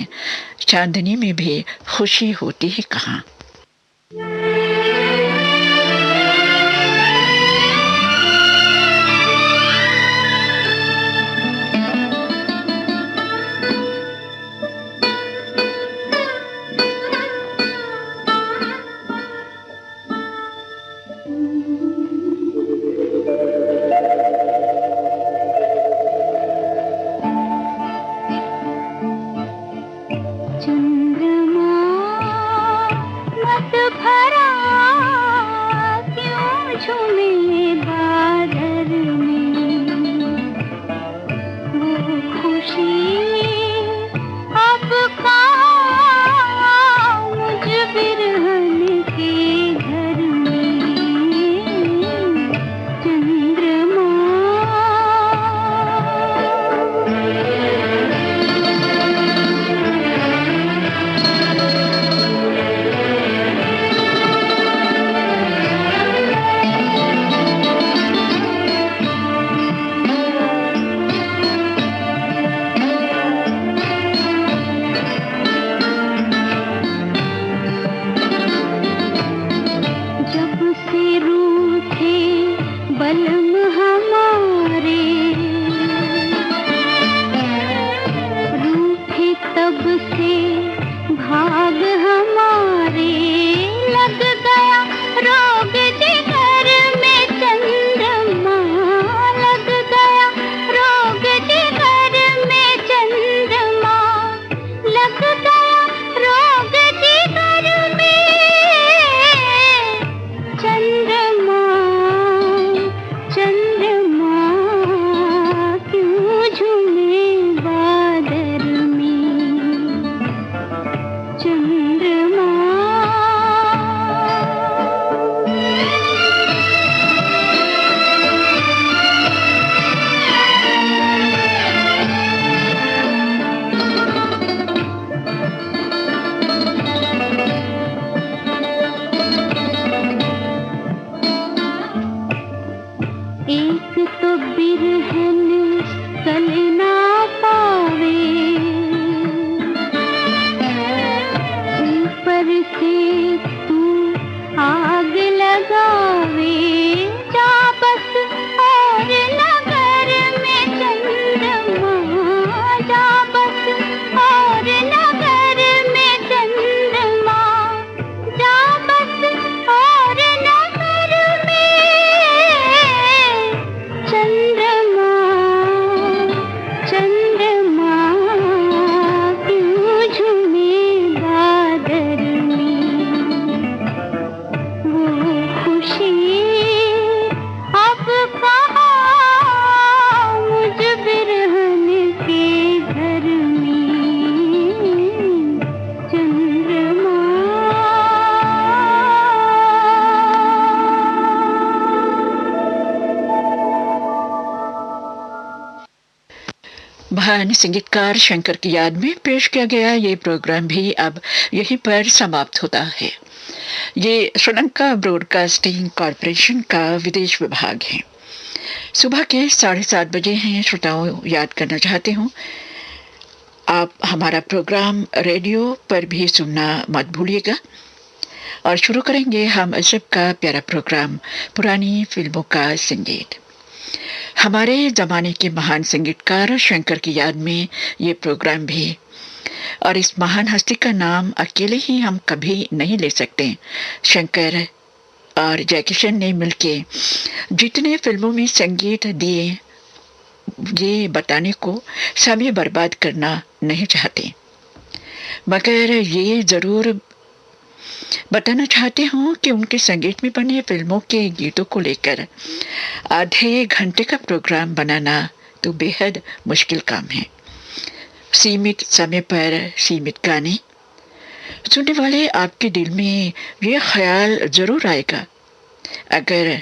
चांदनी में भी खुशी होती है कहाँ। महान संगीतकार शंकर की याद में पेश किया गया ये प्रोग्राम भी अब यहीं पर समाप्त होता है। ये श्रीलंका ब्रॉडकास्टिंग कॉरपोरेशन का विदेश विभाग है। सुबह के 7:30 बजे हैं। श्रोताओं, याद करना चाहते हूँ, आप हमारा प्रोग्राम रेडियो पर भी सुनना मत भूलिएगा। और शुरू करेंगे हम अजब का प्यारा प्रोग्राम पुरानी फिल्मों का संगीत। हमारे ज़माने के महान संगीतकार शंकर की याद में ये प्रोग्राम भी, और इस महान हस्ती का नाम अकेले ही हम कभी नहीं ले सकते। शंकर और जयकिशन ने मिलके जितने फिल्मों में संगीत दिए, ये बताने को समय बर्बाद करना नहीं चाहते, मगर ये ज़रूर बताना चाहते हूँ कि उनके संगीत में बने फिल्मों के गीतों को लेकर आधे घंटे का प्रोग्राम बनाना तो बेहद मुश्किल काम है। सीमित समय पर सीमित गाने। सुनने वाले आपके दिल में ये ख्याल ज़रूर आएगा, अगर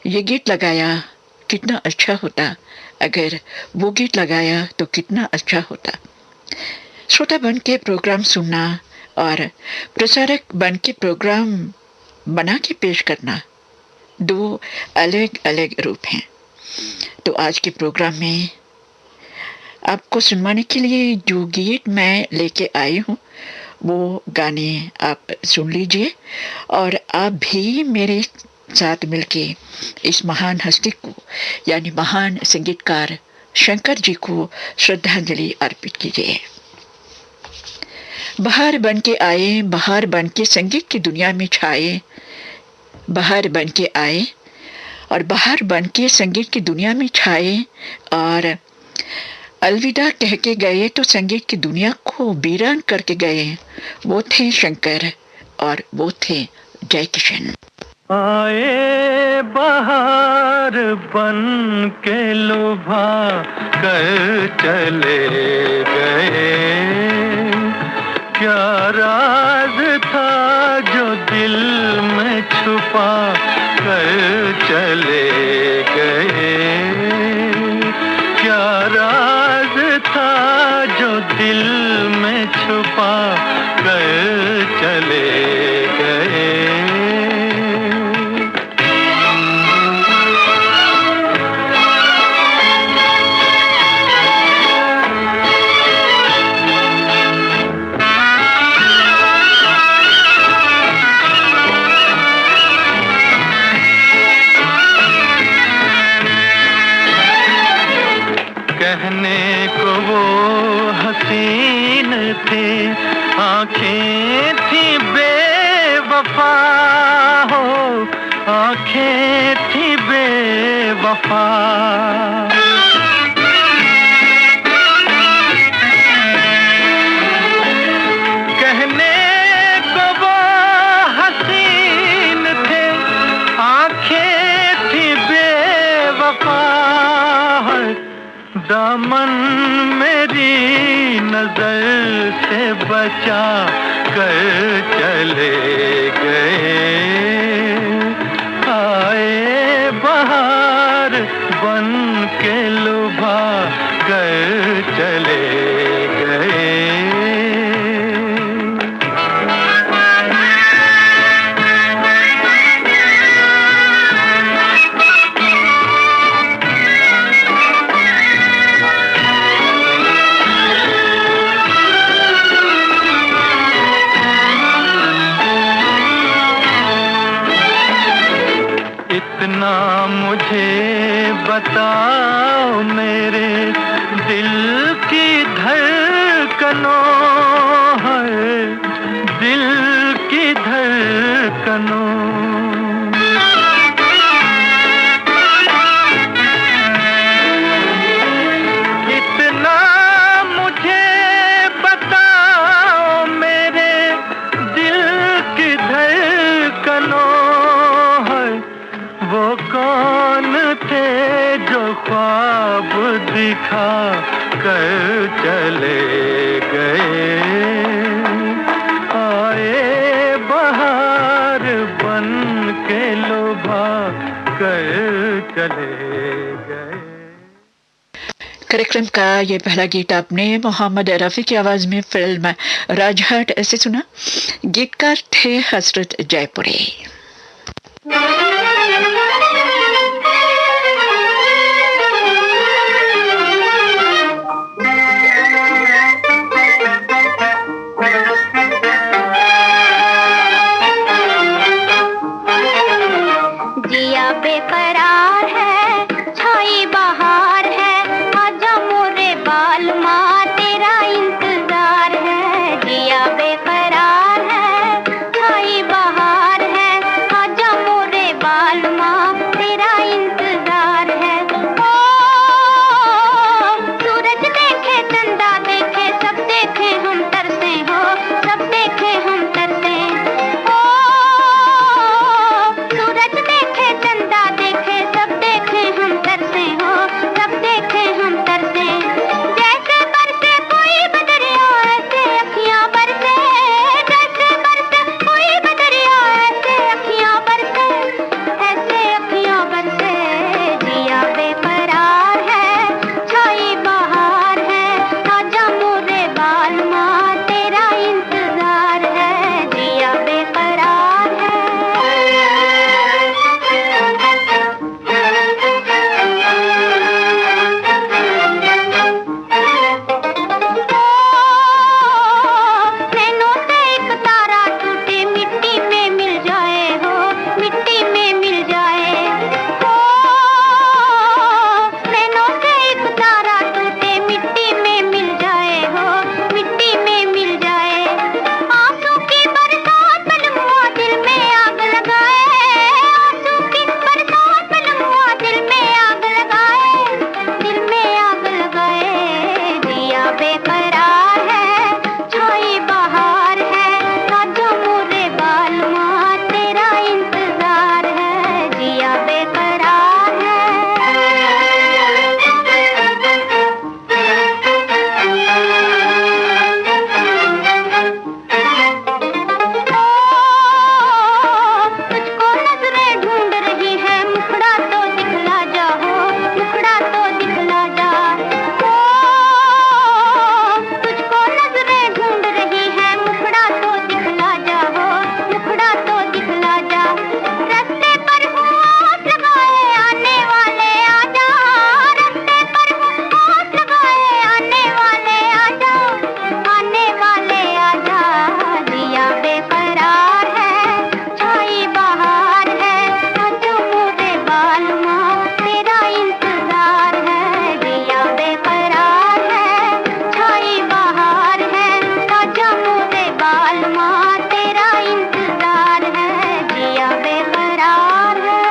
ये गीत लगाया कितना अच्छा होता, अगर वो गीत लगाया तो कितना अच्छा होता। श्रोता बन के प्रोग्राम सुनना और प्रसारक बन के प्रोग्राम बना के पेश करना दो अलग अलग रूप हैं। तो आज के प्रोग्राम में आपको सुनवाने के लिए जो गीत मैं लेके आई हूँ वो गाने आप सुन लीजिए, और आप भी मेरे साथ मिलके इस महान हस्ती को, यानी महान संगीतकार शंकर जी को श्रद्धांजलि अर्पित कीजिए। बाहर बन के आए, बाहर बन के संगीत की दुनिया में छाए, बाहर बन के आए और बाहर बन के संगीत की दुनिया में छाए, और अलविदा कह के गए तो संगीत की दुनिया को वीरान करके गए। वो थे शंकर और वो थे जयकिशन। आए बाहर बन के लुभा कर चले गए, क्या राज था जो दिल में छुपा कर चले गए, क्या राज था जो दिल में छुपा कर चले गए। कहने को वो हसीन थे, आँखें थी बेवफा हो, आँखें थी बेवफा। कहने को वो हसीन थे, आँखें थी बेवफा, दामन मेरी नजर से बचा कर चले गए। आए बाहर बन के लुभा कर चले गए। इतना मुझे बताओ मेरे दिल की धड़कनों है, दिल की धड़कनों। इतना मुझे बताओ मेरे दिल की धड़कनों, वो कौन थे जो ख्वाब दिखा कर चले गए। आए बाहर बन के लुभा कर चले गए। कार्यक्रम का ये पहला गीत आपने मोहम्मद रफ़ी की आवाज में फिल्म राजहाट ऐसे सुना। गीतकार थे हसरत जयपुरी। जिया बेकरार है, छाई बहार है, आजा मोरे बाल माँ तेरा इंतजार है। जिया बेकरार है, छाई बहार है, आजा मोरे बाल माँ तेरा इंतजार है। ओ सूरज देखे चंदा देखे सब देखे हम तरसे हो, सब देखे हम तरसे। ओ सूरज देखे चंदा देखे सब देखे हम तरसे हो, सब देखे हम तरसे। जैसे बरसे कोई बदरिया ऐसे अखियां बरसे, जैसे बरसे कोई बदरिया ऐसे अखियां बरसे, ऐसे अखियां बरसे। जिया बेकरार है, छाई बहार है, आजा मोरे बाल माँ तेरा इंतजार है। जिया बेकरार है। नैनों से एक तारा टूटे मिट्टी में मिल जाए हो, मिट्टी में मिल जाए। ओ नैनों से एक तारा टूटे मिट्टी में मिल जाए हो, मिट्टी में मिल जाए। आंसू की बरसात पलमुआ दिल में आग लगाए, आंसू की बरसात पलमुआ दिल में आग लगाए, दिल में आग लगाए। जिया बेकरार है, छाई बहार है, आजा मोरे बाल माँ तेरा इंतजार है। जिया बेकरार है। तुझको नजरें ढूंढ रही है, मुखड़ा तो दिखला जा हो, मुखड़ा तो दिखला जा। ओ तुझको नजरें ढूंढ रही है, मुखड़ा तो दिखला जा हो, मुखड़ा तो दिखला जा। रास्ते पर हूँ आस लगाए आने वाले आजा, रास्ते पर हूँ आस लगाए आने वाले आजा, आने वाले आजा। जिया बेकरार है, छाई बहार है, आजा मोरे बाल माँ तेरा इंतजार है। जिया बेकरार है, छाई बहार है, आजा मोरे बाल माँ तेरा इंतजार है। जिया बेकरार है।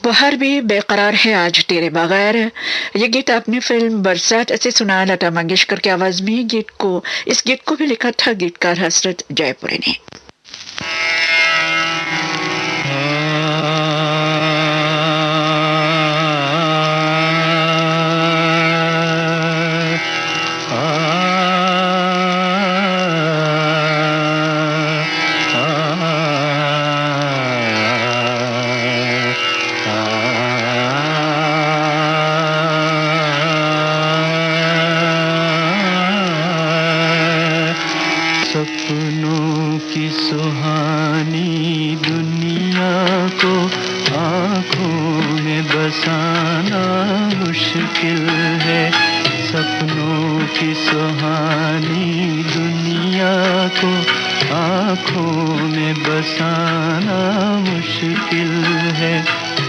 बहार भी बेकरार है आज तेरे बगैर। ये गीत आपने फिल्म बरसात ऐसे सुना। लता मंगेशकर की आवाज में इस गीत को भी लिखा था गीतकार हसरत जयपुरी ने। सपनों की सुहानी दुनिया को आँखों में बसाना मुश्किल है। सपनों की सुहानी दुनिया को आँखों में बसाना मुश्किल है।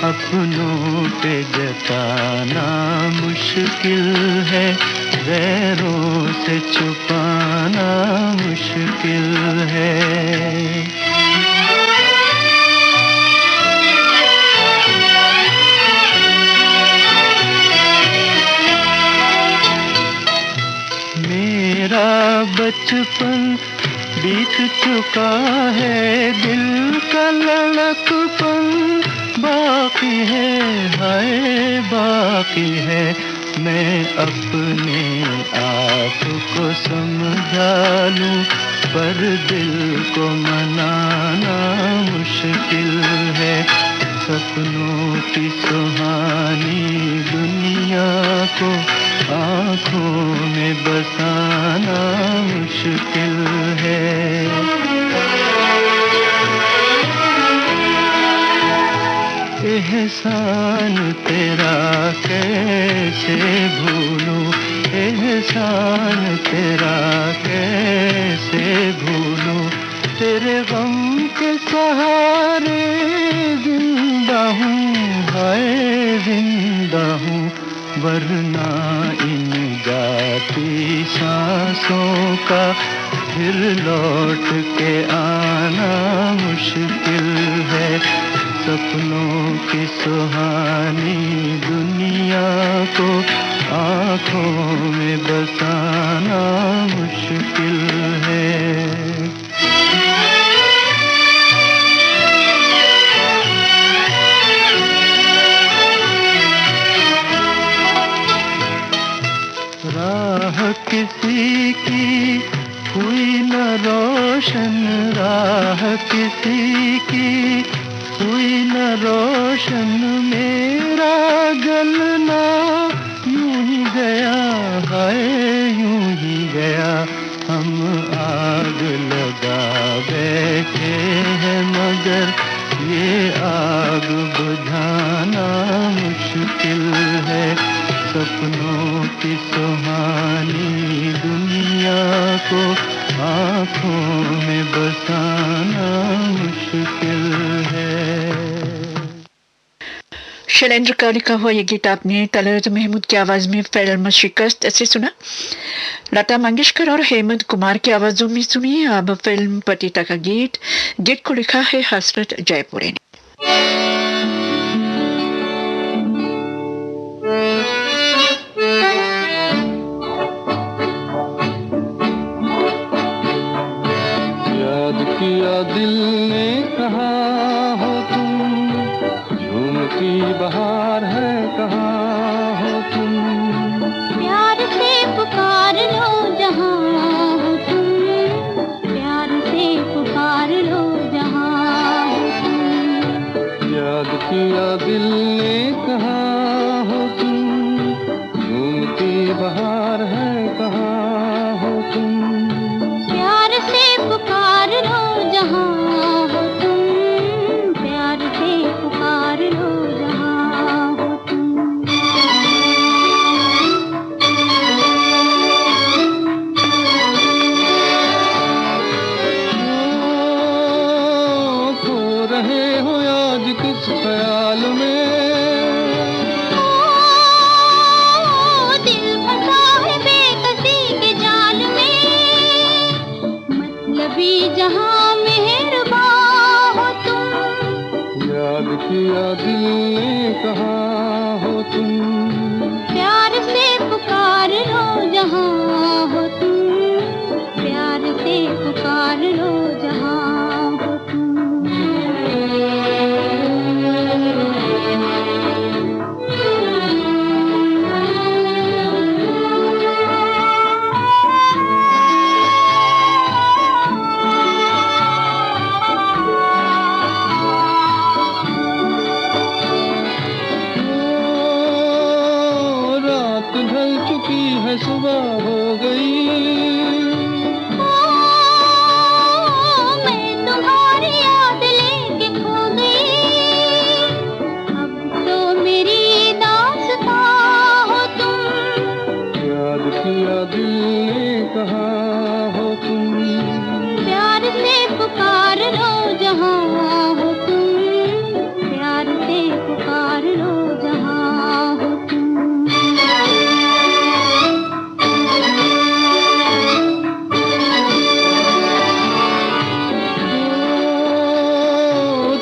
अपनों पे जताना मुश्किल है, गैरों से छुपाना मुश्किल है। मेरा बचपन बीत चुका है, दिल का लड़कपन बाकी है, हाय बाकी है। मैं अपने आप को समझा लूं, पर दिल को मनाना मुश्किल है। सपनों की सुहानी दुनिया एहसान तेरा कैसे भूलूं, एहसान तेरा कैसे भूलूं। तेरे गम के सहारे जिंदा हूँ, हाय जिंदा हूँ, वरना इन जाती सांसों का फिर लौट के आना मुश्किल है। सपनों की सुहानी दुनिया को आँखों में बसाना मुश्किल है। राह किसी की हुई न रोशन, राह किसी की हुई न रोशन, मेरा जलना यूं ही गया, हाय यूं ही गया। हम आग लगा बैठे हैं मगर ये आग बुझाना मुश्किल है। सपनों की सुहानी दुनिया को आँखों में बसाना मुश्किल है। शैलेंद्र का लिखा हुआ ये गीत आपने तलत महमूद की आवाज में फिल्म शिकस्त से सुना। लता मंगेशकर और हेमंत कुमार की आवाजों में सुनिए अब फिल्म पतिता का गीत। गीत को लिखा है हसरत जयपुरी ने। किया दिल ने कहाँ हो तुम, झूमती बहार है कहाँ हो तुम। प्यार से पुकार लो जहाँ हो तुम, प्यार से पुकार लो जहाँ हो तुम। याद किया दिल ने कहाँ हो तुम, झूमती बहार है कहाँ हो तुम। प्यार से पुकार लो जहाँ हो तुम, प्यार से पुकार लो जहाँ हो तुम। खो रहे हो आज किस ख्याल में, दिल फंसा है बेकसी के जाल में, मतलबी जहाँ मेहरबान हो तुम। याद किया दिल ने कहाँ हो तुम। प्यार से पुकार लो जहाँ हो तुम, प्यार से पुकार लो जहाँ हो तुम। रात ढल चुकी है सुबह हो गई, मैं तुम्हारी याद लेके खो गई, अब तो मेरी दास्तां हो तुम। याद किया दिल ने कहाँ हो तुम। प्यार से पुकार लो जहाँ हो तुम, प्यार से पुकार लो जहाँ हो तुम।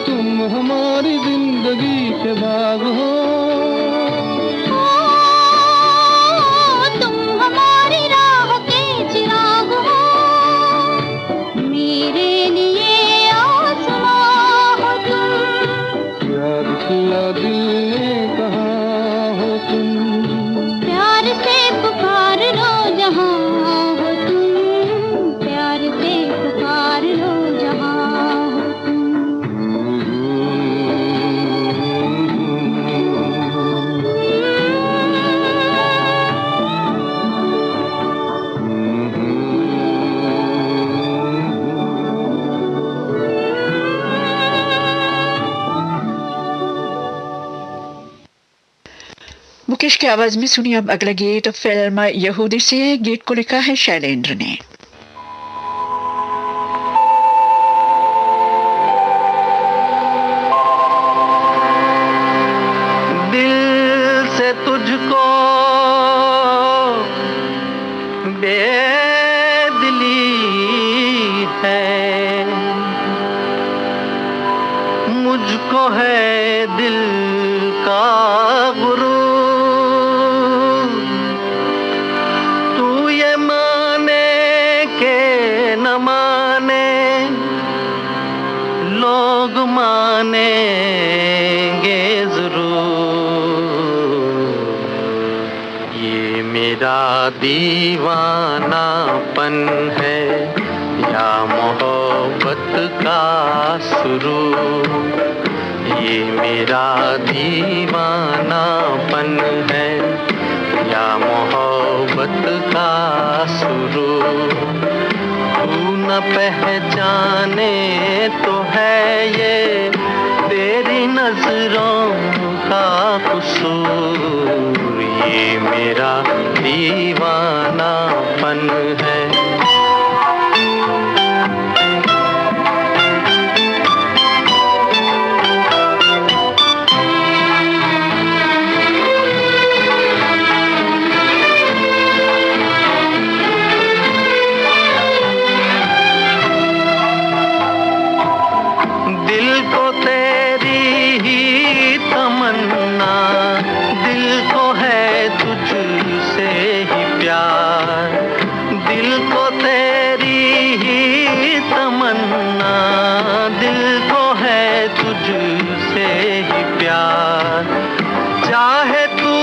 तुम हमारी जिंदगी के बाग हो, तुम हमारी राह के चिराग हो, मेरे लिए आसमां हो तुम। याद किया दिल ने कहाँ हो तुम। प्यार से पुकार लो जहाँ हो तुम, प्यार से पुकार लो जहाँ हो तुम। मुकेश की आवाज में सुनिए अब अगला गीत फिल्म यहूदी से। गीत को लिखा है शैलेंद्र ने। दिल से तुझको बेदिली है, मुझको है दिल का गुरूर। तू ये माने के न माने, लोग मानेंगे जरूर। ये मेरा दीवानापन है या मोहब्बत का सुरूर। ये मेरा दीवानापन है या मोहब्बत का सुरूर। तू न पहचाने तो है ये तेरी नजरों का कसूर। ये मेरा दीवानापन है। चाहे तू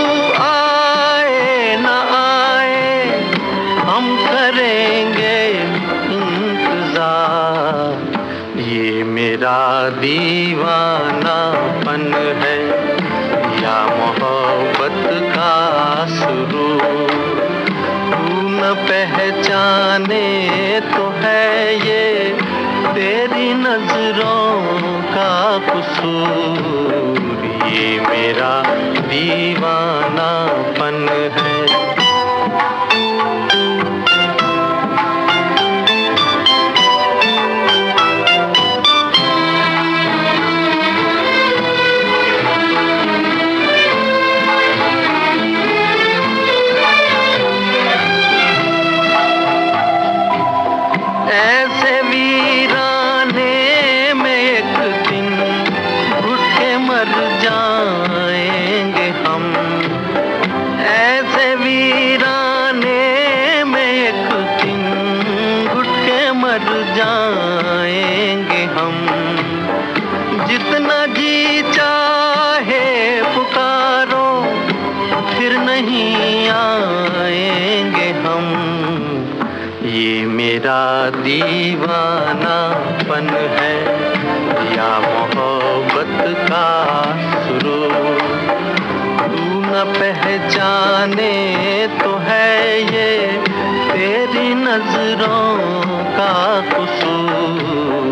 आए न आए, हम करेंगे इंतजार। ये मेरा दीवानापन है या मोहब्बत का सुरूर। तू न पहचाने तो है ये तेरी नजरों का कसूर। ये मेरा दीवानापन है। ऐसे वीराने में एक दिन घुट के मर जाएंगे हम। ऐसे वीराने में एक दिन घुट के मर जाएंगे हम। जितना जी चाहे पुकारो, फिर नहीं आएंगे हम। ये मेरा दीवानापन है या मोहब्बत का सुरूर। तू न पहचाने तो है ये तेरी नजरों का कसूर।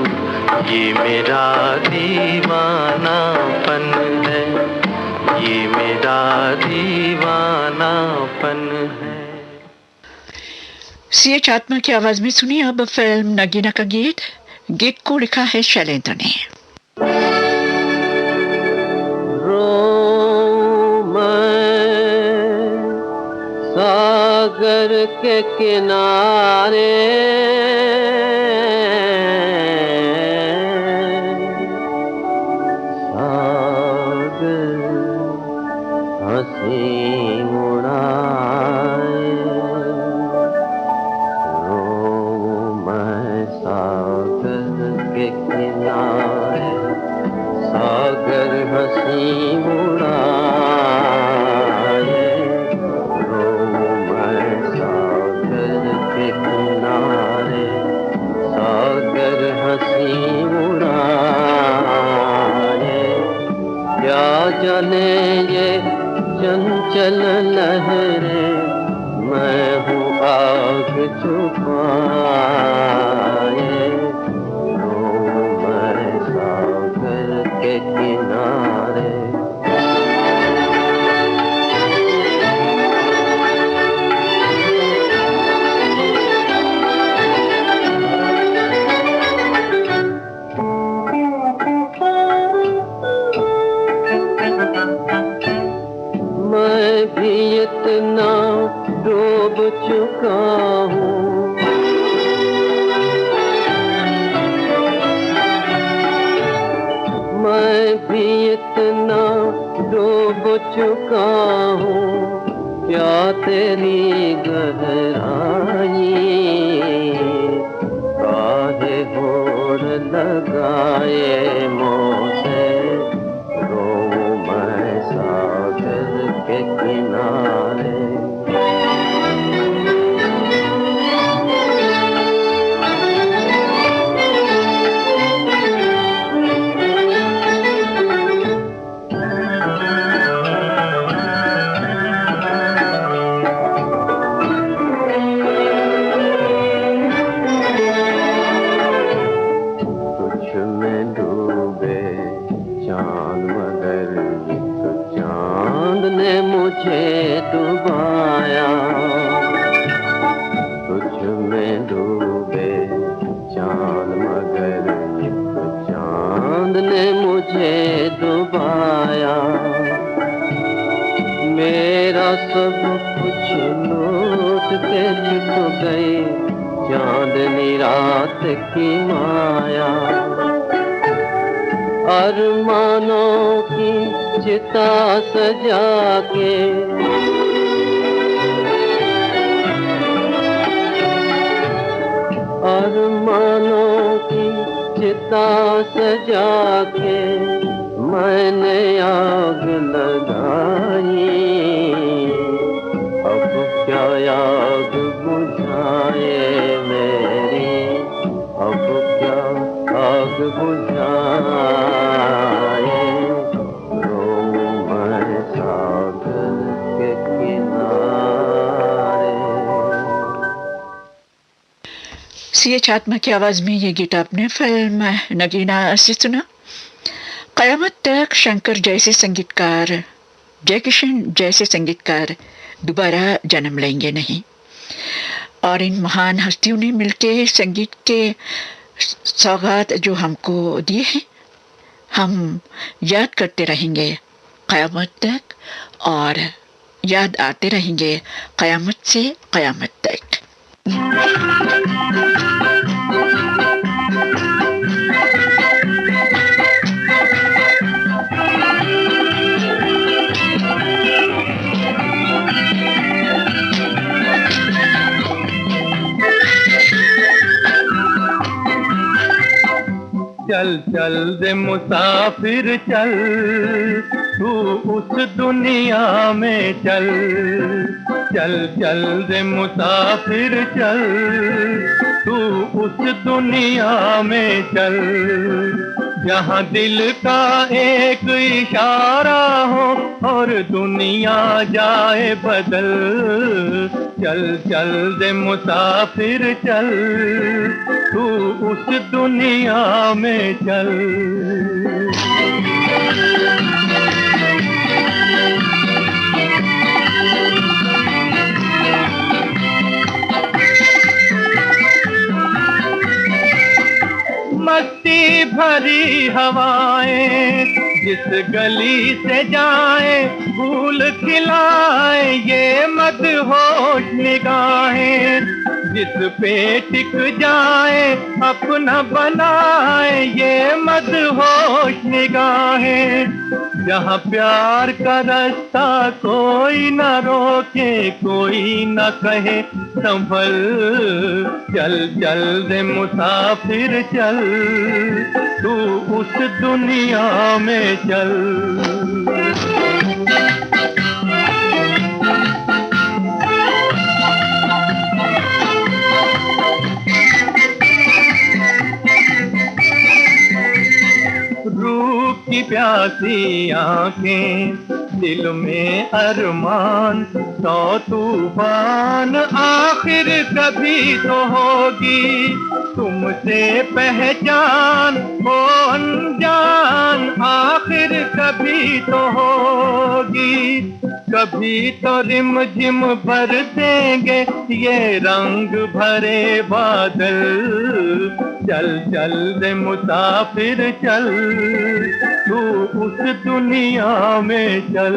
ये मेरा दीवानापन है, ये मेरा दीवानापन है। सीएच आत्मा की आवाज में सुनिए अब फिल्म नगीना का गीत। गीत को लिखा है शैलेंद्र ने। सागर के किनारे सागर हंसी मुड़ाए। के किनारे सागर हंसी मुड़ाए। रो मैं सागर के किनारे सागर हंसी मुड़ाए। क्या जाने ये चंचल लहरें, मैं हूँ आग छुपाए। के किनारे भी इतना डूब चुका हूँ, क्या तेरी गहराई काहे होड़ लगाए मोसे, रोऊं मैं सागर के किनारे। मुझे डुबाया, तुझ में डूबे चांद मगर चांद ने मुझे डुबाया। मेरा सब कुछ लूट के छुप गई चांदनी रात की माया। अरमानों की चिता सजा के अरमानों की चिता सजा के मैंने आग लगाई। अब क्या आग बुझाए मेरी, अब क्या आग बुझाए, रोऊं मैं सागर के किनारे। C.H. आत्मा की आवाज में ये गीत आपने फिल्म नगीना से सुना। कयामत तक शंकर जैसे संगीतकार, जयकिशन जैसे संगीतकार दोबारा जन्म लेंगे नहीं, और इन महान हस्तियों ने मिलके संगीत के सौगात जो हमको दिए हैं, हम याद करते रहेंगे कयामत तक, और याद आते रहेंगे कयामत से कयामत तक। चल चल दे मुसाफिर चल, तू उस दुनिया में चल। चल चल दे मुसाफिर चल, तू उस दुनिया में चल। जहाँ दिल का एक इशारा हो और दुनिया जाए बदल। चल चल दे मुसाफिर चल, तू उस दुनिया में चल। मस्ती भरी हवाएं जिस गली से जाए, फूल खिलाए ये मदहोश निगाहें। जिस पे टिक जाए अपना बनाए ये मदहोश निगाहें। जहाँ प्यार का रास्ता कोई न रोके, कोई न कहे संभल। चल चल दे मुसाफिर चल, तू उस दुनिया में चल। रूह की प्यासी आंखें, दिल में अरमान, तो तूफान आखिर कभी तो होगी। तुमसे पहचान हो अनजान आखिर कभी तो होगी। कभी तो रिम झिम बरसेंगे ये रंग भरे बादल। चल चल दे मुसाफिर चल, तू उस दुनिया में चल।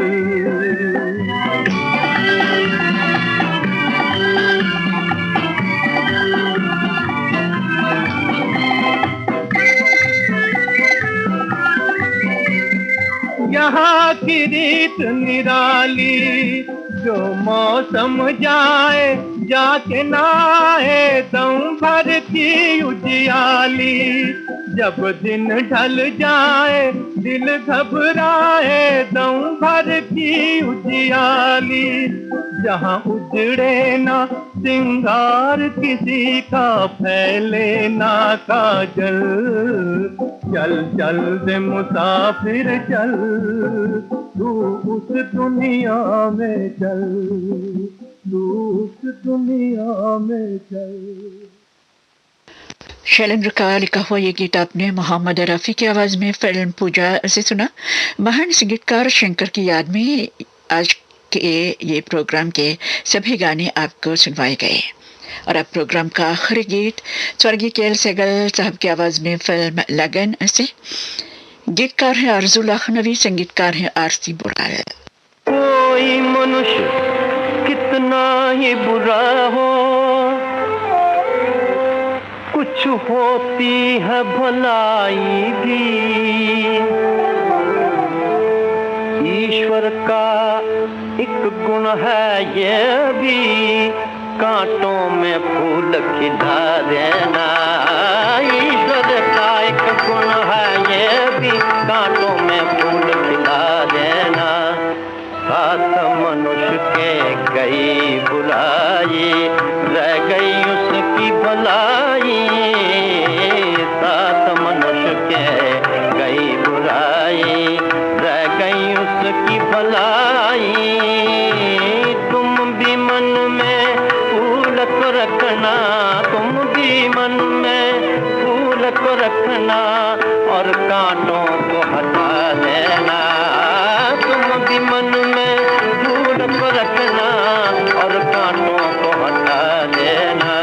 यहाँ की रीत निराली, जो मौसम जाए जाके नहाए दम भर की उजियाली। जब दिन ढल जाए दिल घबराए दम भर की उजियाली। जहाँ उजड़े ना सिंगार किसी का, फैले ना काजल, चल चल दे मुसाफिर चल, तू उस दुनिया में चल, तू उस दुनिया में चल। शैलेंद्र का लिखा हुआ ये गीत आपने मोहम्मद रफ़ी की आवाज में फिल्म पूजा से सुना। महान संगीतकार शंकर की याद में आज के ये प्रोग्राम के सभी गाने आपको सुनवाए गए और अब प्रोग्राम का आखिरी गीत स्वर्गीय के एल सहगल साहब की आवाज में फिल्म लगन से। गीतकार है आरज़ू लखनवी, संगीतकार है आरसी बुराल। कोई मनुष्य कितना ही बुरा हो, कुछ होती है भलाई भी। ईश्वर का एक गुण है ये भी, कांटों में फूल खिला देना। ईश्वर का एक गुण है ये भी, कांटों में फूल खिला देना। सात मनुष्य के गई बुराई, रह गई उसकी भलाई। सात मनुष्य के गई बुराई, रह गई उसकी भलाई। तुम भी मन में फूल को रखना, तुम भी मन में फूल को रखना और कांटों को हटा देना। तुम भी मन में फूल को रखना और कांटों को हटा देना।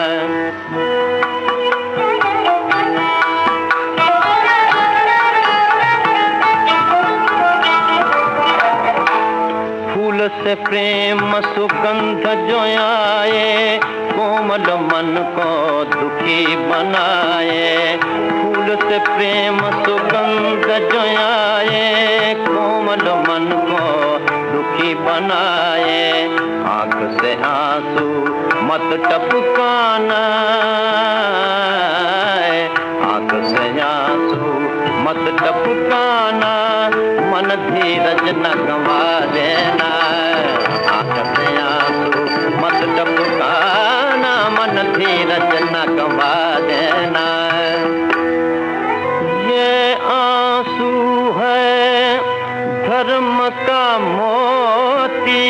फूल से प्रेम सुगंध जो आए, कोमल मन को दुखी बनाए। फूल से प्रेम सुगंध जो आए, कोमल मन को दुखी बनाए। आंख से आंसू मत टपकाना, आंख से आंसू मत टपकाना। मन धीरज न गंवा देना, आंख से आंसू मत टपकाना। मन धीरज न गंवा देना। ये आंसू है धर्म का मोती,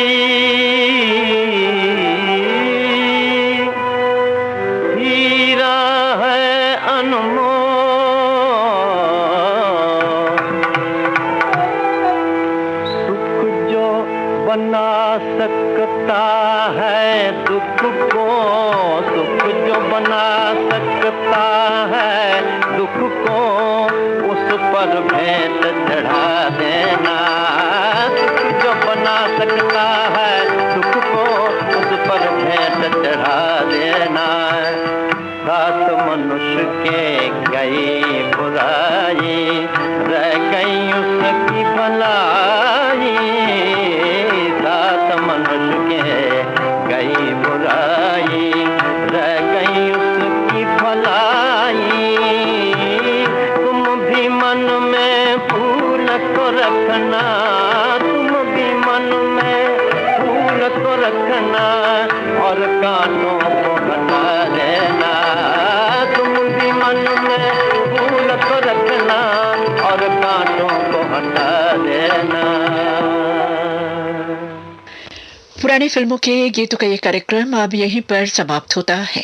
हीरा है अनमोल। सुख जो बना सकता है दुख को, सुख जो बना सकता है दुख को, उस पर भेंट चढ़ा देना। सुख जो बना सकता है दुख को, उस पर भेंट चढ़ा देना। सात मनुष्य के गई बुराई, रह गई उसकी भलाई। सात मनुष्य के गई बुराई, रह गई उसकी भलाई। तुम भी मन में फूल को रखना, तुम भी मन में फूल को रखना और कांटों को हटा देना। तुम भी मन में फूल को रखना और कांटों को हटा देना। पुरानी फिल्मों के गीतों का ये कार्यक्रम अब यहीं पर समाप्त होता है।